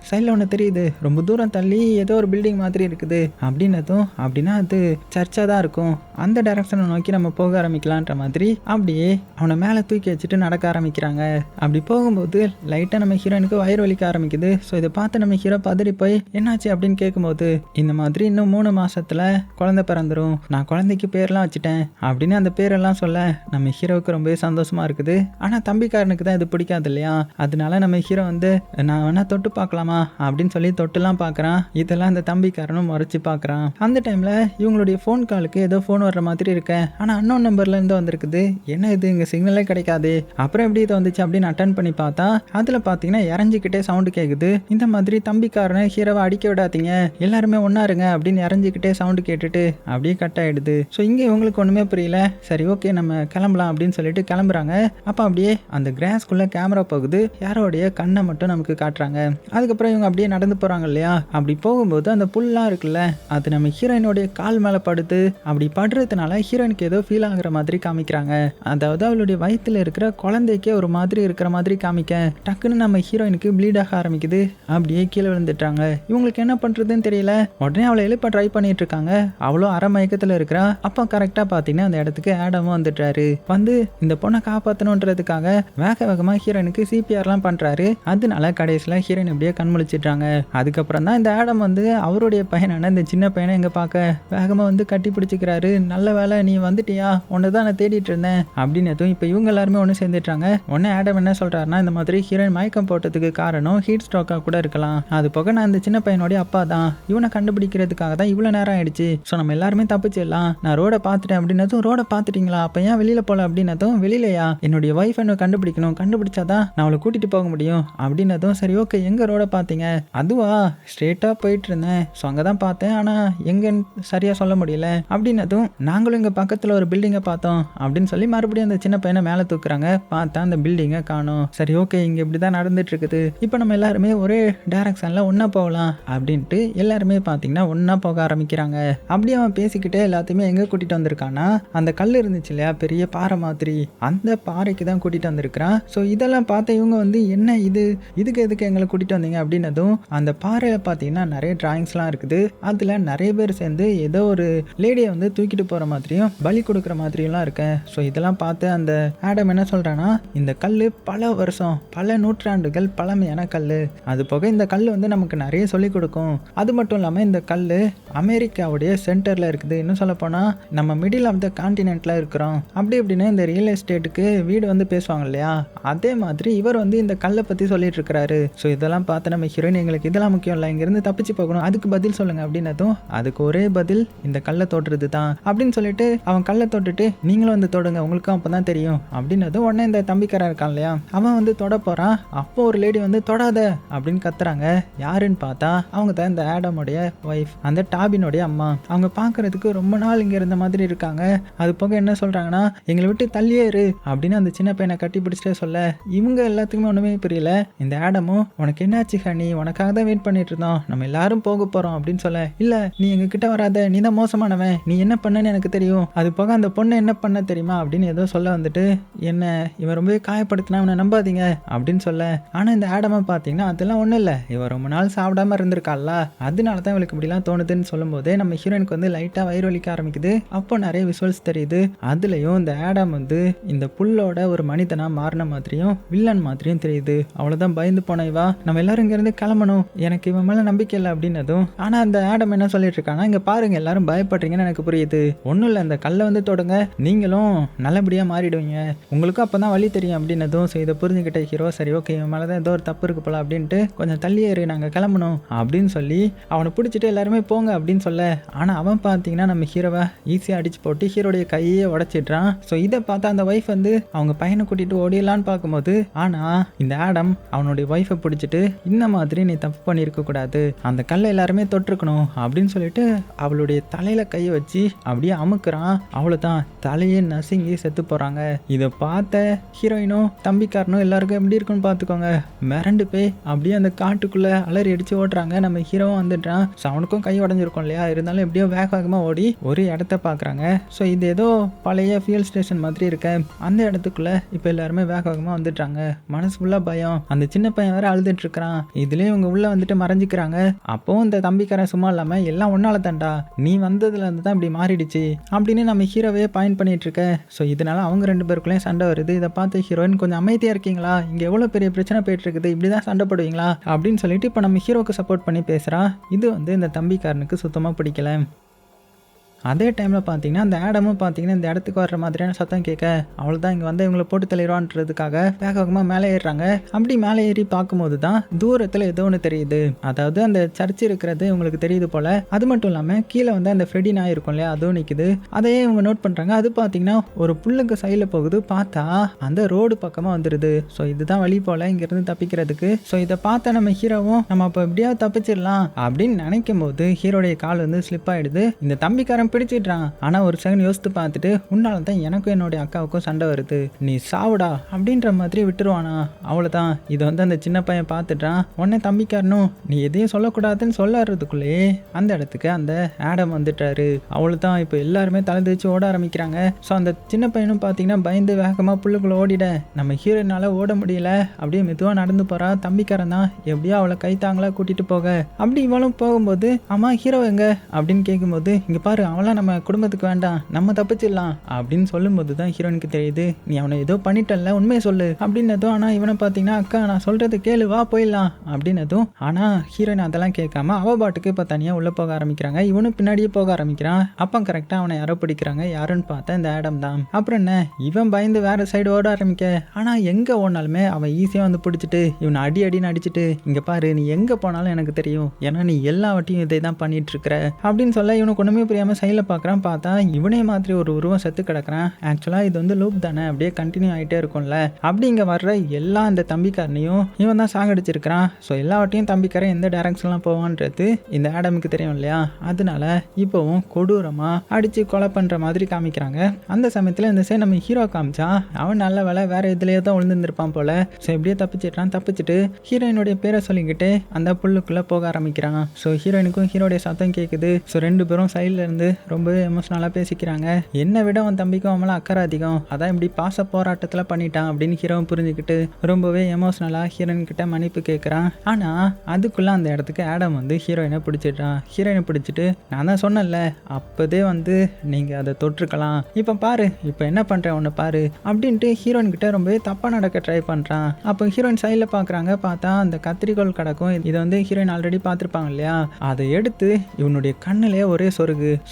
சைடில் ஒன்று தெரியுது, ரொம்ப தூரம் தள்ளி ஏதோ ஒரு பில்டிங் மாதிரி இருக்குது அப்படின்னதும், அப்படின்னா அது சர்ச்சாக தான் இருக்கும், அந்த டைரக்ஷனை நோக்கி நம்ம போக ஆரம்பிக்கலான்ற மாதிரி அப்படியே அவனை மேலே தூக்கி வச்சுட்டு நடக்க ஆரம்பிக்கிறாங்க. அப்படி போகும்போது லைட்டாக நம்ம ஹீரோயினுக்கு வயிறு வலிக்க ஆரம்பிக்குது. ஸோ இதை பார்த்து நம்ம ஹீரோ பதறி போய் என்னாச்சு அப்படின்னு கேட்கும்போது, இந்த மாதிரி இன்னும் 3 மாசத்துல குழந்தை பிறந்துடும், நான் குழந்தைக்கு பேர்லாம் வச்சுட்டேன் அப்படின்னு அந்த பேரெல்லாம் சொல்ல நம்ம ஹீரோவுக்கு ரொம்பவே சந்தோஷமா இருக்குது. ஆனால் தம்பிக்காரனுக்கு தான் இது பிடிக்காது இல்லையா, அதனால நம்ம ஹீரோ வந்து நான் வேணா தொட்டு பார்க்கலாமா அப்படின்னு சொல்லி தொட்டுலாம் பார்க்குறான். இதெல்லாம் அந்த தம்பிக்காரனும் முறைச்சி பார்க்குறான். அந்த டைமில் இவங்களுடைய ஃபோன் காலுக்கு ஏதோ ஃபோன் வர்ற மாதிரி இருக்கு, ஆனால் அன்னோன் நம்பர்ல இருந்து வந்திருக்குது. என்ன இது, இங்கே சிக்னலே கிடைக்காது, அப்புறம் எப்படி இது வந்துச்சு அப்படின்னு அட்டன் பண்ணி பார்த்தா அதில் பார்த்தீங்கன்னா இறஞ்சிக்கிட்டே சவுண்டு கேட்குது. இந்த மாதிரி தம்பிக்காரனை ஹீரோவை அடிக்க விடாதீங்க, எல்லாருமே ஒன்றா இருங்க அப்படின்னு இறஞ்சிக்கிட்டே சவுண்டு கேட்டுட்டு அப்படியே கட் ஆகிடுது. ஸோ இங்கே இவங்களுக்கு ஒன்றுமே புரியல. சரி ஓகே நம்ம கிளம்பலாம் அப்படின்னு சொல்லிட்டு கிளம்புறாங்க. அப்போ அப்படியே அந்த கிராஸ்குள்ளே கேமரா போகுது, யாரோடைய கண்ணை மட்டும் நமக்கு காட்டுறாங்க. அதுக்கப்புறம் இவங்க அப்படியே நடந்து போகிறாங்க இல்லையா, அப்படி போகும்போது அந்த புல்லாம் இருக்குல்ல, அது நம்ம ஹீரோயினுடைய கால் மேலே படுத்து அப்படி படுறதுனால ஹீரோயினுக்கு ஏதோ ஃபீல் ஆகுற மாதிரி காமிக்கிறாங்க. அதாவது அவளுடைய வயிற்றுல இருக்கிற குழந்தைக்கே ஒரு மாதிரி இருக்கிற மாதிரி காமிக்க, டக்குன்னு நம்ம ஹீரோயினுக்கு ப்ளீட் ஆக ஆரம்பிக்குது, அப்படியே கீழே விழுந்துட்டாங்க. இவங்களுக்கு என்ன பண்றதுன்னு தெரியல. உடனே அவளை எழுப்ப ட்ரை பண்ணிட்டு இருக்காங்க, அவளும் அரை மயக்கத்தில் இருக்கிறா. அப்போ கரெக்டாக பார்த்தீங்கன்னா அந்த இடத்துக்கு ஆடமும் வந்துட்டாரு. வந்து இந்த பொண்ணை காப்பாற்றணுன்றதுக்காக வேக வேகமாக ஹீரோயினுக்கு சிபிஆர்லாம் பண்றாரு. அதனால கடைசியில் ஹீரோயின் அப்படியே கண்முழிச்சிட்டாங்க. அதுக்கப்புறம் தான் இந்த ஆடம் வந்து அவருடைய பையனான இந்த சின்ன பையனை எங்க பார்க்க வேகமாக வந்து கட்டி பிடிச்சிக்கிறாரு. நல்ல வேலை நீ வந்துட்டியா, ஒன்று தான் நான் தேடிட்டு இருந்தேன் அப்படின்னதும் இப்போ இவங்க எல்லாருமே ஒன்று சேர்ந்துட்டாங்க. உடனே ஆடம் என்ன சொல்றாருன்னா, இந்த மாதிரி ஹீரோயின் மயக்கம் போட்டதுக்கு காரணம் ஹீட் ஸ்ட்ரோக்காக கூட இருக்கலாம், அது போக நான் இந்த சின்ன பையனுடைய அப்பா தான், இவனை கண்டுபிடிக்கிறதுக்காக தான் இவ்வளோ நேரம் ஆயிடுச்சு, ஸோ நம்ம எல்லாருமே தப்பிச்சிடலாம், நான் ரோட பார்த்துட்டேன் அப்படின்னதும், ரோட பார்த்துட்டீங்களா, அப்போ ஏன் வெளியில் போகல அப்படின்னதும், வெளியிலையா, என்னுடைய ஒய்ஃப் என்ன கண்டுபிடிக்கணும், கண்டுபிடிச்சாதான் நான் அவளை கூட்டிட்டு போக முடியும் அப்படின்னதும், சரி ஓகே எங்க ரோட பார்த்தீங்க, அதுவா ஸ்ட்ரெயிட்டாக போயிட்டு இருந்தேன், ஸோ அங்கே தான் பார்த்தேன், ஆனால் எங்கன்னு சரியாக சொல்ல முடியல அப்படின்னதும், நாங்களும் இங்கே பக்கத்தில் ஒரு பில்டிங்கை பார்த்தோம் அப்படின்னு சொல்லி மறுபடியும் அந்த சின்ன பையனை மேலே தூக்குறாங்க. பார்த்தா அந்த பில்டிங்கை காணோம். சரி ஓகே, இங்கே இப்படி தான் நடந்துட்டு இருக்குது. இப்போ நம்ம எல்லாருமே ஒரே டைரக்ஷனில் ஒன்றா போகலாம் அப்படின்ட்டு எல்லாருமே பார்த்தீங்கன்னா ஒன்றா போக ஆரம்பிக்கிறாங்க. அப்படியே அவன் பேசிக்கிட்டே எல்லாத்தையுமே எங்கே கூட்டிகிட்டு வந்திருக்கான்னா, அந்த கல் இருந்துச்சு இல்லையா, பெரிய பாறை மாதிரி, அந்த பாறைக்கு தான் கூட்டிகிட்டு வந்திருக்கிறான். ஸோ இதெல்லாம் பார்த்த இவங்க வந்து என்ன இதுக்கு எதுக்கு எங்களை கூட்டிகிட்டு வந்தீங்க அப்படின்னதும், அந்த பாறையில் பார்த்தீங்கன்னா நிறைய டிராயிங்ஸ்லாம் இருக்குது. அதில் நிறைய பேர் சேர்ந்து ஏதோ ஒரு லேடியை வந்து தூக்கிட்டு போகிற மாதிரியும் பலி கொடுக்குற மாதிரியும்லாம் இருக்கேன். ஸோ இதெல்லாம் பார்த்து அந்த ஆடம் என்ன சொல்கிறான்னா, இந்த கல் பல வருஷம் பல நூற்றாண்டுகள் பழமையான கல். அது போக இந்த கல் வந்து நமக்கு நிறைய சொல்லிக் கொடுக்கும். அது மட்டும் இல்லாமல் இந்த கல் அமெரிக்காவுடைய சென்டரில் இருக்குது. இன்னும் சொல்லப்போனால் நம்ம மிடில் ஆஃப் த கான்டினென்ட்டில் இருக்கிறோம். அப்படி இப்படின்னு இந்த ரியல் எஸ்டேட்டுக்கு வீடு வந்து பேசுவாங்க இல்லையா, அதே மாதிரி இவர் வந்து இந்த கல்லை பற்றி சொல்லிட்டு இருக்கிறாரு. ஸோ இதெல்லாம் பார்த்து நம்ம ஹீரோயின், எங்களுக்கு இதெல்லாம் முக்கியம் இல்லை, இங்கேருந்து தப்பிச்சு போகணும், அதுக்கு பதில் சொல்லுங்கள் அப்படின்னதும், அதுக்கு ஒரே பதில் இந்த கல்லை தொடுறது தான் அப்படின்னு சொல்லிட்டு அவன் கல்லை தொட்டுட்டு நீங்களும் வந்து தொடுங்க, உங்களுக்கும் அப்போ தான் தெரியும் அப்படின்னதும், உடனே இந்த தம்பிக்காரன் இருக்கான் இல்லையா, அவன் வந்து தொட போகிறான். அப்போ ஒரு லேடி வந்து தொடாத அப்படின்னு கத்துறாங்க. யாருன்னு பார்த்தா அவங்க தான் இந்த ஆடமுடைய ஒய்ஃப், அந்த டாபினுடைய அம்மா. அவங்க பார்க்கறதுக்கு ரொம்ப நாள் இங்கே இருந்த மாதிரி இருக்காங்க. அது போக என்ன சொல்கிறாங்கன்னா, எங்களை விட்டு தள்ளியே இரு அப்படின்னு அந்த சின்ன பையனை கட்டி பிடிச்சிட்டே சொல்ல, இவங்க எல்லாத்துக்குமே ஒன்றுமே புரியல. இந்த ஆடமும் உனக்கு என்னாச்சு ஹனி, உனக்காக தான் வெயிட் பண்ணிட்டு இருந்தோம், நம்ம எல்லாரும் போக போகிறோம் அப்படின்னு சொல்ல, இல்லை நீ எங்ககிட்ட வராத, நீ தான் மோசமானவன், நீ என்ன பண்ணன்னு எனக்கு தெரியும், அது போக அந்த பொண்ணை என்ன பண்ண தெரியுமா அப்படின்னு ஏதோ சொல்ல வந்துட்டு, என்ன இவன் ரொம்பவே காயப்படுத்தினா அவனை நம்பாதீங்க அப்படின்னு சொல்ல, ஆனால் இந்த ஆடமை பார்த்தீங்கன்னா அதெல்லாம் ஒன்றும் இல்லை, இவன் ரொம்ப நாள் சாப்பிடாம இருந்திருக்காள்ல, அதனால தான் இவளுக்கு இப்படிலாம் தோணுதுன்னு சொல்லும் போதே நம்ம ஹீரோயினுக்கு வந்து லைட்டாக வயிறு வலிக்க ஆரம்பிக்குது. அப்போ நிறைய விஷுவல்ஸ் தெரியுது. அதுலேயும் இந்த ஆடம் வந்து இந்த புல்லோட ஒரு மனிதனா மாறின மாதிரியும் வில்லன் மாதிரியும் தெரியுது. அவ்வளோதான் பயந்து போன இவா, நம்ம எல்லாரும் இங்கேருந்து கிளம்பணும், எனக்கு இவன் மேலே நம்பிக்கை இல்லை அப்படின்னதும், ஆனால் அந்த ஆடம் என்ன சொல்லிட்டு இருக்காங்கன்னா, இங்கே பாருங்க எல்லாரும் பயப்படுறீங்கன்னு எனக்கு புரியுது, ஒன்றும் இல்லை, இந்த கல்லை வந்து தொடுங்க, நீங்களும் நல்லபடியாக மாறிடுவீங்க, உங்களுக்கும் அப்போ தான் வழி தெரியும் அப்படின்னதும், ஸோ இதை புரிஞ்சுக்கிட்ட ஹீரோ, சரி ஓகே இவன் மேலே தான் ஏதோ ஒரு தப்பு இருக்கு போல அப்படின்ட்டு கொஞ்சம் தள்ளியேறு, நாங்கள் கிளம்பணும் அப்படின்னு சொல்லி அவனை பிடிச்சிட்டு எல்லாருமே போங்க அப்படின்னு சொல்ல, ஆனால் அவன் பார்த்தீங்கன்னா நம்ம ஹீரோவை ஈஸியாக அடிச்சு போட்டு ஹீரோடைய கையே உடச்சிடுறான். ஸோ இதை பார்த்தா அந்த ஒய்ஃப் வந்து அவங்க பையனை கூட்டிட்டு ஓடிடலான்னு பார்க்கும்போது, ஆனால் இந்த ஆடம் அவனுடைய ஒய்ஃபை பிடிச்சிட்டு, இந்த மாதிரி நீ தப்பு பண்ணியிருக்க கூடாது, அந்த கல்லை எல்லாருமே தொட்டிருக்கணும் அப்படின்னு சொல்லிட்டு அவளுடைய தலையில கையை வச்சு அப்படியே அமுக்குறான். அவ்வளோதான், தலையே நசுங்கி செத்து போறாங்க. இதை பார்த்த ஹீரோயினும் தம்பிக்காரனும் எல்லாருக்கும் எப்படி இருக்குன்னு பார்த்துக்கோங்க, மிரண்டு போய் அப்படியே அந்த காட்டுக்குள்ள அலறி அடிச்சு ஓட்டுறாங்க. நம்ம ஹீரோவும் வந்துட்டான். ஸோ அவனுக்கும் கை உடஞ்சிருக்கும் இல்லையா, இருந்தாலும் எப்படியோ வேகமாக ஓடி ஒரு இடத்த பார்க்குறாங்க. ஸோ இது ஏதோ பழைய ஃபியூல் ஸ்டேஷன் மாதிரி இருக்க, அந்த இடத்துக்குள்ள இப்போ எல்லாருமே வேகமாக வந்துட்டாங்க. மனசு ஃபுல்லாக பயம். அந்த சின்ன பையன் வேற அழுதுட்டு இருக்கிறான். இதுலேயே இவங்க உள்ள வந்துட்டு மறைஞ்சிக்கிறாங்க. அப்போ இந்த தம்பிக்காரன் சும்மா இல்லாமல் எல்லாம் ஒன்னால தான்டா, நீ வந்ததுல இருந்து தான் இப்படி மாறிடுச்சு அப்படின்னு நம்ம ஹீரோவே பாயிண்ட் பண்ணிட்டு இருக்க. ஸோ இதனால அவங்க ரெண்டு பேருக்குள்ளேயும் சண்டை வருது. இதை பார்த்து ஹீரோயின் கொஞ்சம் அமைதியாக இருக்கீங்களா, இங்கே எவ்வளோ பெரிய பிரச்சனை போயிட்டு இருக்குது, இப்படி தான் சண்டை போடுவீங்களா அப்படின்னு சொல்லிட்டு இப்போ நம்ம ஹீரோக்கு சப்போர்ட் பண்ணி பேசுகிறான். இது வந்து இந்த தம்பிக்காரனுக்கு சுத்தமாக பிடிக்கல. அதே டைமில் பார்த்தீங்கன்னா அந்த ஆடமும் பார்த்தீங்கன்னா இந்த இடத்துக்கு வர்ற மாதிரியான சத்தம் கேட்க, அவ்வளோதான் இங்கே வந்து இவங்களை போட்டு தள்ளிடுவான்றதுக்காக வேகமாக மேலே ஏறுறாங்க. அப்படி மேலே ஏறி பார்க்கும்போது தான் தூரத்தில் ஏதோ ஒன்று தெரியுது. அதாவது அந்த சர்ச் இருக்கிறது இவங்களுக்கு தெரியுது போல். அது மட்டும் இல்லாமல் கீழே வந்து அந்த ஃப்ரெடி நாய் இருக்கும் இல்லையா, அதுவும் நிற்குது. அதையே இவங்க நோட் பண்ணுறாங்க. அது பார்த்தீங்கன்னா ஒரு புல்லுக்கு சைடில் போகுது. பார்த்தா அந்த ரோடு பக்கமாக வந்துடுது. ஸோ இதுதான் வழி போல் இங்கேருந்து தப்பிக்கிறதுக்கு. ஸோ இதை பார்த்தா நம்ம ஹீரோவும் நம்ம அப்போ எப்படியாவது தப்பிச்சிடலாம் அப்படின்னு நினைக்கும் போது ஹீரோடைய கால் வந்து ஸ்லிப் ஆகிடுது. இந்த தம்பிக்காரன் பிடிச்சிடுறான். ஆனால் ஒரு செகண்ட் யோசித்து பார்த்துட்டு, உன்னால தான் எனக்கும் என்னுடைய அக்காவுக்கும் சண்டை வருது, நீ சாவுடா அப்படின்ற மாதிரி விட்டுருவானா. அவ்வளோதான், இதை வந்து அந்த சின்ன பையன் பார்த்துட்டான். உடனே தம்பிக்காரனும் நீ எதையும் சொல்லக்கூடாதுன்னு சொல்லறதுக்குள்ளேயே அந்த இடத்துக்கு அந்த ஆடம் வந்துட்டாரு. அவ்வளோதான், இப்போ எல்லாருமே தலைதிச்சு ஓட ஆரம்பிக்கிறாங்க. ஸோ அந்த சின்ன பையனும் பார்த்தீங்கன்னா பயந்து வேகமாக புல்லுக்குள்ள ஓடிட, நம்ம ஹீரோயினால ஓட முடியல. அப்படியே மெதுவாக நடந்து போறா. தம்பிக்காரன் தான் எப்படியோ அவளை கைத்தாங்களா கூட்டிட்டு போக, அப்படி இவளும் போகும்போது அம்மா ஹீரோ எங்க அப்படின்னு கேட்கும்போது, இங்கே பாரு அவளை நம்ம குடும்பத்துக்கு வேண்டாம், நம்ம தப்பிச்சிடலாம் அப்படின்னு சொல்லும்போது தான் ஹீரோனுக்கு தெரியுது, நீ அவனை ஏதோ பண்ணிட்டல்ல, உண்மையை சொல்லு அப்படின்னதும். ஆனால் இவனை பார்த்தீங்கன்னா அக்கா நான் சொல்றது கேளு, வா போயிடலாம் அப்படின்னதும். ஆனால் ஹீரோயின் அதெல்லாம் கேட்காம அவ பாட்டுக்கு இப்போ தனியாக உள்ளே போக ஆரம்பிக்கிறாங்க. இவனும் பின்னாடியே போக ஆரம்பிக்கிறான். அப்போ கரெக்டாக அவனை யாரோ பிடிக்கிறாங்க. யாருன்னு பார்த்தா இந்த ஆடம் தான். அப்புறம் என்ன, இவன் பயந்து வேற சைடு ஓட ஆரம்பிக்க, ஆனால் எங்கே ஓடினாலுமே அவன் ஈஸியாக வந்து பிடிச்சிட்டு இவனை அடின்னு அடிச்சுட்டு, இங்கே பாரு நீ எங்கே போனாலும் எனக்கு தெரியும், ஏன்னா நீ எல்லா வாட்டியும் இதை தான் பண்ணிட்டு இருக்கிற அப்படின்னு சொல்ல, இவனுக்கு ஒன்றுமே புரியாமல் சைடில் பார்க்குறான், பார்த்தா இவனே மாதிரி ஒரு உருவம் செத்து கிடக்குறான். ஆக்சுவலாக இது வந்து லூப் தானே, அப்படியே கண்டினியூ ஆகிட்டே இருக்கும்ல. அப்படி இங்கே வர்ற எல்லா அந்த தம்பிக்காரனையும் இவன் தான் சாகடிச்சிருக்கிறான். ஸோ எல்லாவற்றையும் தம்பிக்காரன் எந்த டைரக்ஷன்லாம் போவான்றது இந்த ஆடமுக்கு தெரியும் இல்லையா. அதனால இப்போவும் கொடூரமாக அடித்து கொலை பண்ணுற மாதிரி காமிக்கிறாங்க. அந்த சமயத்தில் இந்த சைடு நம்ம ஹீரோ காமிச்சா அவன் நல்ல வேலை வேற இதுலேயே தான் விழுந்துருப்பான் போல. ஸோ எப்படியே தப்பிச்சிட்டு ஹீரோயினுடைய பேரை சொல்லிக்கிட்டு அந்த புல்லுக்குள்ளே போக ஆரம்பிக்கிறான். ஸோ ஹீரோயினுக்கும் ஹீரோடைய சத்தம் கேட்குது. ஸோ 2 பேரும் சைடில் இருந்து ரொம்பவே எமோஷனலாக பேசிக்கிறாங்க. என்னை விட அவன் தம்பிக்கும் அவங்கள அக்கறை அதிகம், அதான் இப்படி பாச போராட்டத்தில் பண்ணிட்டான் அப்படின்னு ஹீரோவும் புரிஞ்சுக்கிட்டு ரொம்பவே எமோஷனலாக ஹீரோயின் கிட்ட மன்னிப்பு கேட்குறான். ஆனால் அதுக்குள்ளே அந்த இடத்துக்கு ஆடம் வந்து ஹீரோயினை பிடிச்சிட்டான். ஹீரோயினை பிடிச்சிட்டு நான் தான் சொன்னேன்ல அப்போதே வந்து நீங்கள் அதை தொற்றுக்கலாம், இப்போ பாரு இப்போ என்ன பண்ணுறேன் ஒன்று பாரு அப்படின்ட்டு ஹீரோயின் கிட்ட ரொம்பவே தப்பாக நடக்க ட்ரை பண்ணுறான். அப்போ ஹீரோயின் சைடில் பார்க்குறாங்க, பார்த்தா அந்த கத்திரிக்கோள் கிடக்கும். இதை வந்து ஹீரோயின் ஆல்ரெடி பார்த்துருப்பாங்க இல்லையா. அதை எடுத்து இவனுடைய கண்ணிலே ஒரே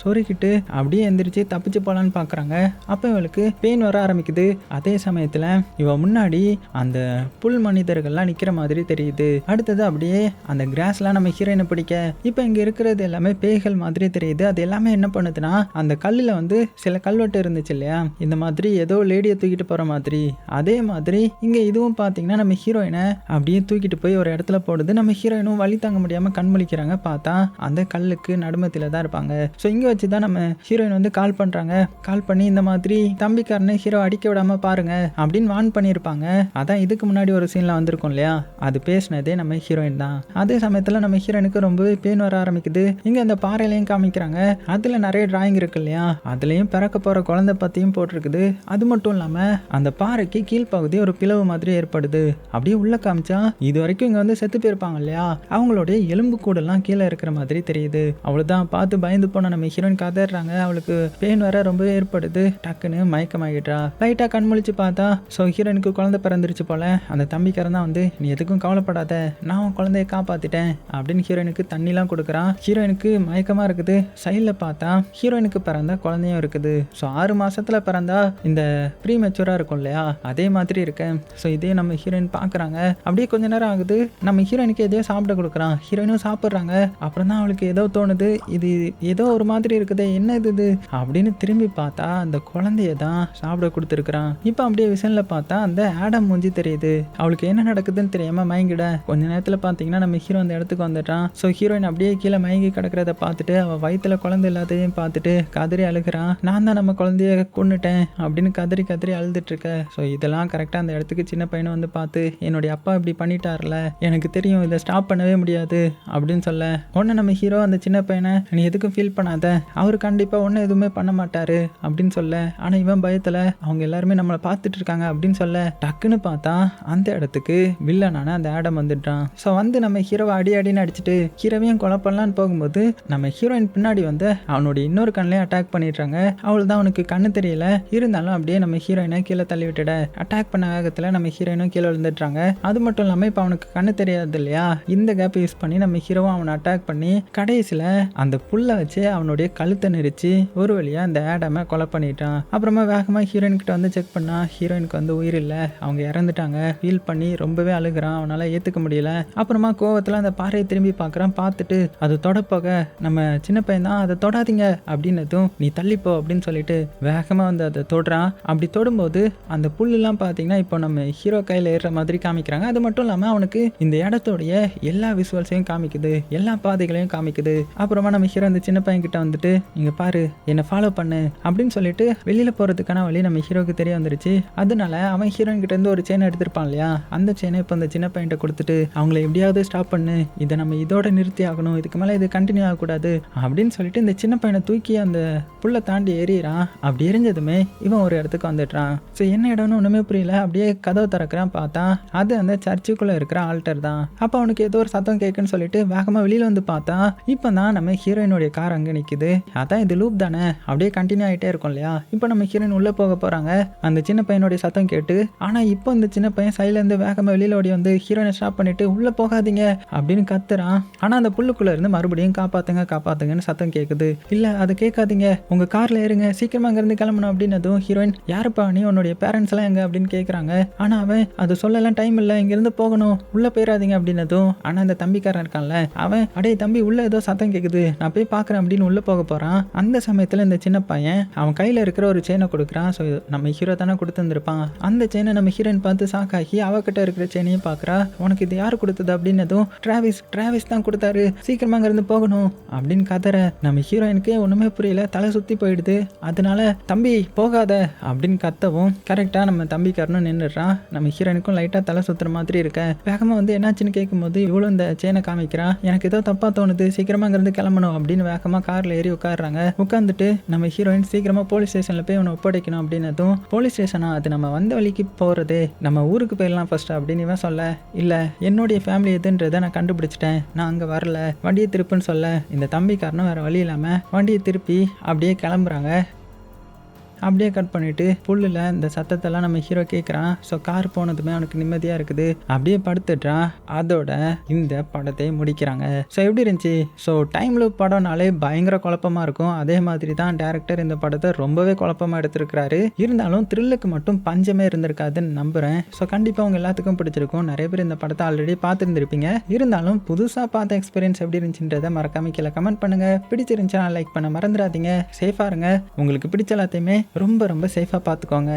சொருகிட்டு அப்படியே எந்திரிச்சு தப்பிச்சு போகலான்னு பார்க்குறாங்க. அப்போ இவளுக்கு பெயின் வர ஆரம்பிக்குது. அதே சமயத்தில் இவ முன்னாடி அந்த புல் மனிதர்கள்லாம் நிற்கிற மாதிரி தெரியுது. அடுத்தது அப்படியே அந்த கிராஸ்லாம் நம்ம ஹீரோயினை பிடிக்க இப்போ இங்கே இருக்கிறது எல்லாமே பேய்கள் மாதிரி தெரியுது. அது எல்லாமே என்ன பண்ணுதுன்னா அந்த கல்லில் வந்து சில கல்வெட்டு இருந்துச்சு இல்லையா, இந்த மாதிரி ஏதோ லேடியை தூக்கிட்டு போகிற மாதிரி. அதே மாதிரி இங்கே இதுவும் பார்த்தீங்கன்னா நம்ம ஹீரோயினை அப்படியே தூக்கிட்டு போய் ஒரு இடத்துல போடுது. நம்ம ஹீரோயினும் வழி தாங்க முடியாமல் கண்மொழிக்கிறாங்க. பார்த்தா அந்த கல்லுக்கு நடுமத்தில் தான் இருப்பாங்க. ஸோ இங்கே வச்சு தான் நம்ம ஹீரோயின் வந்து கால் பண்ணுறாங்க. கால் பண்ணி இந்த மாதிரி தம்பிக்காரனை ஹீரோ அடிக்க விடாம பாருங்க அப்படின்னு வார்ன் பண்ணியிருப்பாங்க. அதான் இதுக்கு முன்னாடி ஒரு சீன்ல வந்திருக்கும் இல்லையா, அது பேசினதே நம்ம ஹீரோயின் தான். அதே சமயத்தில் நம்ம ஹீரோயினுக்கு ரொம்பவே பெயின் வர ஆரம்பிக்குது. இங்க அந்த பாறையிலையும் காமிக்கிறாங்க, அதுல நிறைய டிராயிங் இருக்கு இல்லையா, அதுலயும் பிறக்க போற குழந்தை பத்தியும் போட்டிருக்குது. அது மட்டும் இல்லாம அந்த பாறைக்கு கீழ்ப்பகுதி ஒரு பிளவு மாதிரி ஏற்படுது. அப்படியே உள்ள காமிச்சா இது வரைக்கும் இங்க வந்து செத்து போயிருப்பாங்க இல்லையா, அவங்களுடைய எலும்பு கூடெல்லாம் கீழே இருக்கிற மாதிரி தெரியுது. அவ்வளவுதான் பார்த்து பயந்து போன நம்ம ஹீரோயின் கதறாங்க. அவளுக்கு பெயின் வர ரொம்பவே ஏற்படுது. டக்குன்னு மயக்கமாகிட்டா. லைட்டா கண் முழிச்சு பார்த்தா ஸோ ஹீரோயினுக்கு குழந்தை பிறந்துருச்சு போல. அந்த தம்பிக்காரன் தான் வந்து நீ எதுக்கும் கவலைப்படாத, நான் உன் குழந்தைய காப்பாத்திட்டேன் அப்படின்னு ஹீரோயினுக்கு தண்ணிலாம் கொடுக்குறான். ஹீரோயினுக்கு மயக்கமா இருக்குது. சைடில் பார்த்தா ஹீரோயினுக்கு பிறந்த குழந்தையும் இருக்குது. ஸோ 6 மாசத்துல பிறந்தா இந்த ப்ரீ மெச்சூரா இருக்கும் இல்லையா, அதே மாதிரி இருக்கு. ஸோ இதே நம்ம ஹீரோயின் பார்க்குறாங்க. அப்படியே கொஞ்ச நேரம் ஆகுது. நம்ம ஹீரோயினுக்கு எதையோ சாப்பிட கொடுக்குறான். ஹீரோயினும் சாப்பிட்றாங்க. அப்புறம் தான் அவளுக்கு ஏதோ தோணுது, இது ஏதோ ஒரு மாதிரி இருக்குது, என்ன இது அப்படின்னு திரும்பி பார்த்தா அந்த குழந்தைய தான் சாப்பிட கொடுத்துருக்குறான். இப்போ அப்படியே விஷனில் பார்த்தா அந்த ஆடம் மூஞ்சி தெரியுது. அவளுக்கு என்ன நடக்குதுன்னு தெரியாம மயங்கிட கொஞ்ச நேரத்தில் பார்த்தீங்கன்னா நம்ம ஹீரோ அந்த இடத்துக்கு வந்துட்டான். ஸோ ஹீரோயின் அப்படியே கீழே மயங்கி கிடக்கிறத பார்த்துட்டு அவள் வயிற்றுல குழந்தை எல்லாத்தையும் பார்த்துட்டு கதறி அழுகிறான். நான் தான் நம்ம குழந்தைய கொன்னுட்டேன் அப்படின்னு கதறி அழுதுட்டு இருக்க. ஸோ இதெல்லாம் கரெக்டாக அந்த இடத்துக்கு சின்ன பையனை வந்து பார்த்து என்னுடைய அப்பா இப்படி பண்ணிட்டார்ல, எனக்கு தெரியும் இதை ஸ்டாப் பண்ணவே முடியாது அப்படின்னு சொல்ல உடனே நம்ம ஹீரோ அந்த சின்ன பையனை நீ எதுக்கும் ஃபீல் பண்ணாத, அவர் கண்டிப்பாக ஒன்றும் எதுவுமே பண்ண மாட்டாரு அப்படின்னு சொல்ல. ஆனால் இவன் பயத்தில் அவங்க எல்லாருமே நம்மளை பார்த்துட்டு இருக்காங்க அப்படின்னு சொல்ல டக்குன்னு பார்த்தா அந்த இடத்துக்கு வில்லனான அந்த ஆடம் வந்துட்டான். ஸோ வந்து நம்ம ஹீரோவை அடின்னு அடிச்சுட்டு ஹீரோவையும் கொலை பண்ணலான்னு போகும்போது நம்ம ஹீரோயின் பின்னாடி வந்து அவனுடைய இன்னொரு கண்ணிலையும் அட்டாக் பண்ணிடுறாங்க. அவள் தான் அவனுக்கு கண்ணு தெரியல, இருந்தாலும் அப்படியே நம்ம ஹீரோயினை கீழே தள்ளி விட்டுட அட்டாக் பண்ண வேகத்தில் நம்ம ஹீரோயினும் கீழே விழுந்துடுறாங்க. அது மட்டும் இல்லாமல் இப்போ அவனுக்கு கண்ணு தெரியாது இல்லையா, இந்த கேப் யூஸ் பண்ணி நம்ம ஹீரோவும் அவனை அட்டாக் பண்ணி கடைசியில் அந்த புல்லை வச்சு அவனுடைய கழுத்தை நெரிச்சு ஒரு வழியாக அந்த ஆடமை கொலை பண்ணிட்டான். அப்புறமா வேகமாக ஹீரோயின் கிட்ட வந்து செக் பண்ணா ஹீரோயினுக்கு வந்து உயிர் இல்லை, அவங்க இறந்துட்டாங்க. ஃபீல் பண்ணி ரொம்பவே அழுகிறான், அவனால் ஏற்றுக்க முடியல. அப்புறமா கோவத்தில் அந்த பாறையை திரும்பி பார்க்குறான். பார்த்துட்டு அது தொடப்போக நம்ம சின்ன பையன் தான் அதை தொடாதீங்க அப்படின்னதும் நீ தள்ளிப்போ அப்படின்னு சொல்லிட்டு வேகமாக வந்து அதை தொடுறான். அப்படி தொடும்போது அந்த புல்லெல்லாம் பார்த்தீங்கன்னா இப்போ நம்ம ஹீரோ கையில் ஏறுற மாதிரி காமிக்கிறாங்க. அது மட்டும் இல்லாமல் அவனுக்கு இந்த இடத்தோடைய எல்லா விசுவல்ஸையும் காமிக்குது, எல்லா பாதைகளையும் காமிக்குது. அப்புறமா நம்ம ஹீரோ அந்த சின்ன பையன் கிட்ட வந்துட்டு இங்கே பாரு என்னை ஃபாலோ பண்ணு அப்படின்னு சொல்லிட்டு வெளியில் போகிறதுக்கான வழி நம்ம ஹீரோக்கு தெரிய வந்துருச்சு. அதனால அவன் ஹீரோயின் கிட்ட இருந்து ஒரு செயினை எடுத்திருப்பான் இல்லையா, அந்த செயினை இப்போ அந்த சின்ன பையன்கிட்ட கொடுத்துட்டு அவங்கள எப்படியாவது ஸ்டாப் பண்ணு, இதை நம்ம இதோட நிறுத்தி ஆகணும், இதுக்கு மேலே இது கண்டினியூ ஆகக்கூடாது அப்படின்னு சொல்லிட்டு இந்த சின்ன பையனை தூக்கி அந்த புல்லை தாண்டி எறிகிறான். அப்படி எரிஞ்சதுமே இவன் ஒரு இடத்துக்கு வந்துடுறான். ஸோ என்ன இடம்னு ஒன்றுமே புரியல. அப்படியே கதவை திறக்கிறான். பார்த்தா அது அந்த சர்ச்சுக்குள்ளே இருக்கிற ஆல்டர் தான். அப்போ அவனுக்கு ஏதோ ஒரு சத்தம் கேட்குன்னு சொல்லிட்டு வேகமாக வெளியில் வந்து பார்த்தா இப்போ தான் நம்ம ஹீரோயினுடைய கார் அங்கே நிற்குது. அதான் இது லூப் தானே, அப்படியே கண்டினியூ ஆகிட்டே இருக்கும் இல்லையா. இப்போ நம்ம ஹீரோயின் உள்ளே போக போகிறாங்க. அந்த சின்ன பையனுடைய சத்தம் கேட்டு ஆனால் இப்போ இந்த சின்ன பையன் சைட்லேருந்து வேகமாக வெளியில் ஓடி வந்து ஹீரோயினை ஸ்டாப் பண்ணிட்டு உள்ளே போகாதீங்க அப்படின்னு கத்துறான். ஆனால் அந்த புல்லுக்குள்ளே இருந்து மறுபடியும் காப்பாத்துங்கன்னு சத்தம் கேட்குது. இல்லை அதை கேட்காதீங்க, உங்கள் காரில் ஏறுங்க, சீக்கிரமாக அங்கேருந்து கிளம்பணும் அப்படின்னதும் ஹீரோயின் யாருப்பா நீ, உன்னுடைய பேரண்ட்ஸ் எல்லாம் எங்க அப்படின்னு கேட்குறாங்க. ஆனால் அவன் அது சொல்லலாம் டைம் இல்லை, இங்கேருந்து போகணும், உள்ளே போயிடாதீங்க அப்படின்னதும் ஆனால் அந்த தம்பிக்காரன் இருக்கான்ல அவன் அடே தம்பி உள்ளே ஏதோ சத்தம் கேட்குது நான் போய் பார்க்குறேன் அப்படின்னு உள்ளே போக போக போகிறான். அந்த சமயத்தில் இந்த சின்ன பையன் அவன் கையில் இருக்கிற ஒரு செயினை கொடுக்குறான். ஸோ நம்ம ஹீரோ தானே கொடுத்துருந்துருப்பான். அந்த செயினை நம்ம ஹீரோயின் பார்த்து சாக்காகி அவகிட்ட இருக்கிற செயினையும் பார்க்குறா. உனக்கு இது யார் கொடுத்தது அப்படின்னதும் டிராவிஸ் தான் கொடுத்தாரு, சீக்கிரமாக அங்கேருந்து போகணும் அப்படின்னு கதற நம்ம ஹீரோயினுக்கு ஒன்றுமே புரியல, தலை சுற்றி போயிடுது. அதனால தம்பி போகாத அப்படின்னு கத்தவும் கரெக்டாக நம்ம தம்பிக்காரனும் நின்றுடுறான். நம்ம ஹீரோயினுக்கும் லைட்டாக தலை சுற்றுற மாதிரி இருக்க வேகமாக வந்து என்னாச்சுன்னு கேட்கும்போது இவ்வளோ இந்த செயினை காமிக்கிறான். எனக்கு ஏதோ தப்பாக தோணுது, சீக்கிரமாக அங்கேருந்து கிளம்பணும் அப்படின்னு வேகமாக காரில் ஏறி உட்காடுறாங்க. உட்காந்துட்டு நம்ம ஹீரோயின் சீக்கிரமாக போலீஸ் ஸ்டேஷனில் போய் அவனை ஒப்படைக்கணும் அப்படின்னதும் போலீஸ் ஸ்டேஷனா, அது நம்ம வந்த வழிக்கு போகிறது, நம்ம ஊருக்கு போயிடலாம் ஃபர்ஸ்ட் அப்படின்னு இவன் சொல்ல, இல்லை என்னுடைய ஃபேமிலி எதுன்றதை நான் கண்டுபிடிச்சிட்டேன், நான் அங்கே வரல, வண்டியை திருப்புன்னு சொல்ல இந்த தம்பிக்காரனும் வேறு வழி இல்லாமல் வண்டியை திருப்பி அப்படியே கிளம்புறாங்க. அப்படியே கட் பண்ணிவிட்டு புல்லில் இந்த சத்தத்தெல்லாம் நம்ம ஹீரோ கேட்குறான். ஸோ கார் போனதுமே அவனுக்கு நிம்மதியாக இருக்குது, அப்படியே படுத்துடுறான். அதோட இந்த படத்தை முடிக்கிறாங்க. ஸோ எப்படி இருந்துச்சு? ஸோ டைம் லூப் படம்னாலே பயங்கர குழப்பமாக இருக்கும். அதே மாதிரி தான் டேரக்டர் இந்த படத்தை ரொம்பவே குழப்பமாக எடுத்திருக்கிறாரு. இருந்தாலும் த்ரில்லுக்கு மட்டும் பஞ்சமே இருந்திருக்காதுன்னு நம்புகிறேன். ஸோ கண்டிப்பாக அவங்க எல்லாத்துக்கும் பிடிச்சிருக்கும். நிறைய பேர் இந்த படத்தை ஆல்ரெடி பார்த்துருந்துருப்பீங்க. இருந்தாலும் புதுசாக பார்த்த எக்ஸ்பீரியன்ஸ் எப்படி இருந்துச்சுன்றதை மறக்காம கீழே கமெண்ட் பண்ணுங்கள். பிடிச்சிருந்துச்சா லைக் பண்ண மறந்துடாதீங்க. சேஃபாக இருங்க. உங்களுக்கு பிடிச்ச எல்லாத்தையுமே ரொம்ப ரொம்ப சேஃபாக பார்த்துக்கோங்க.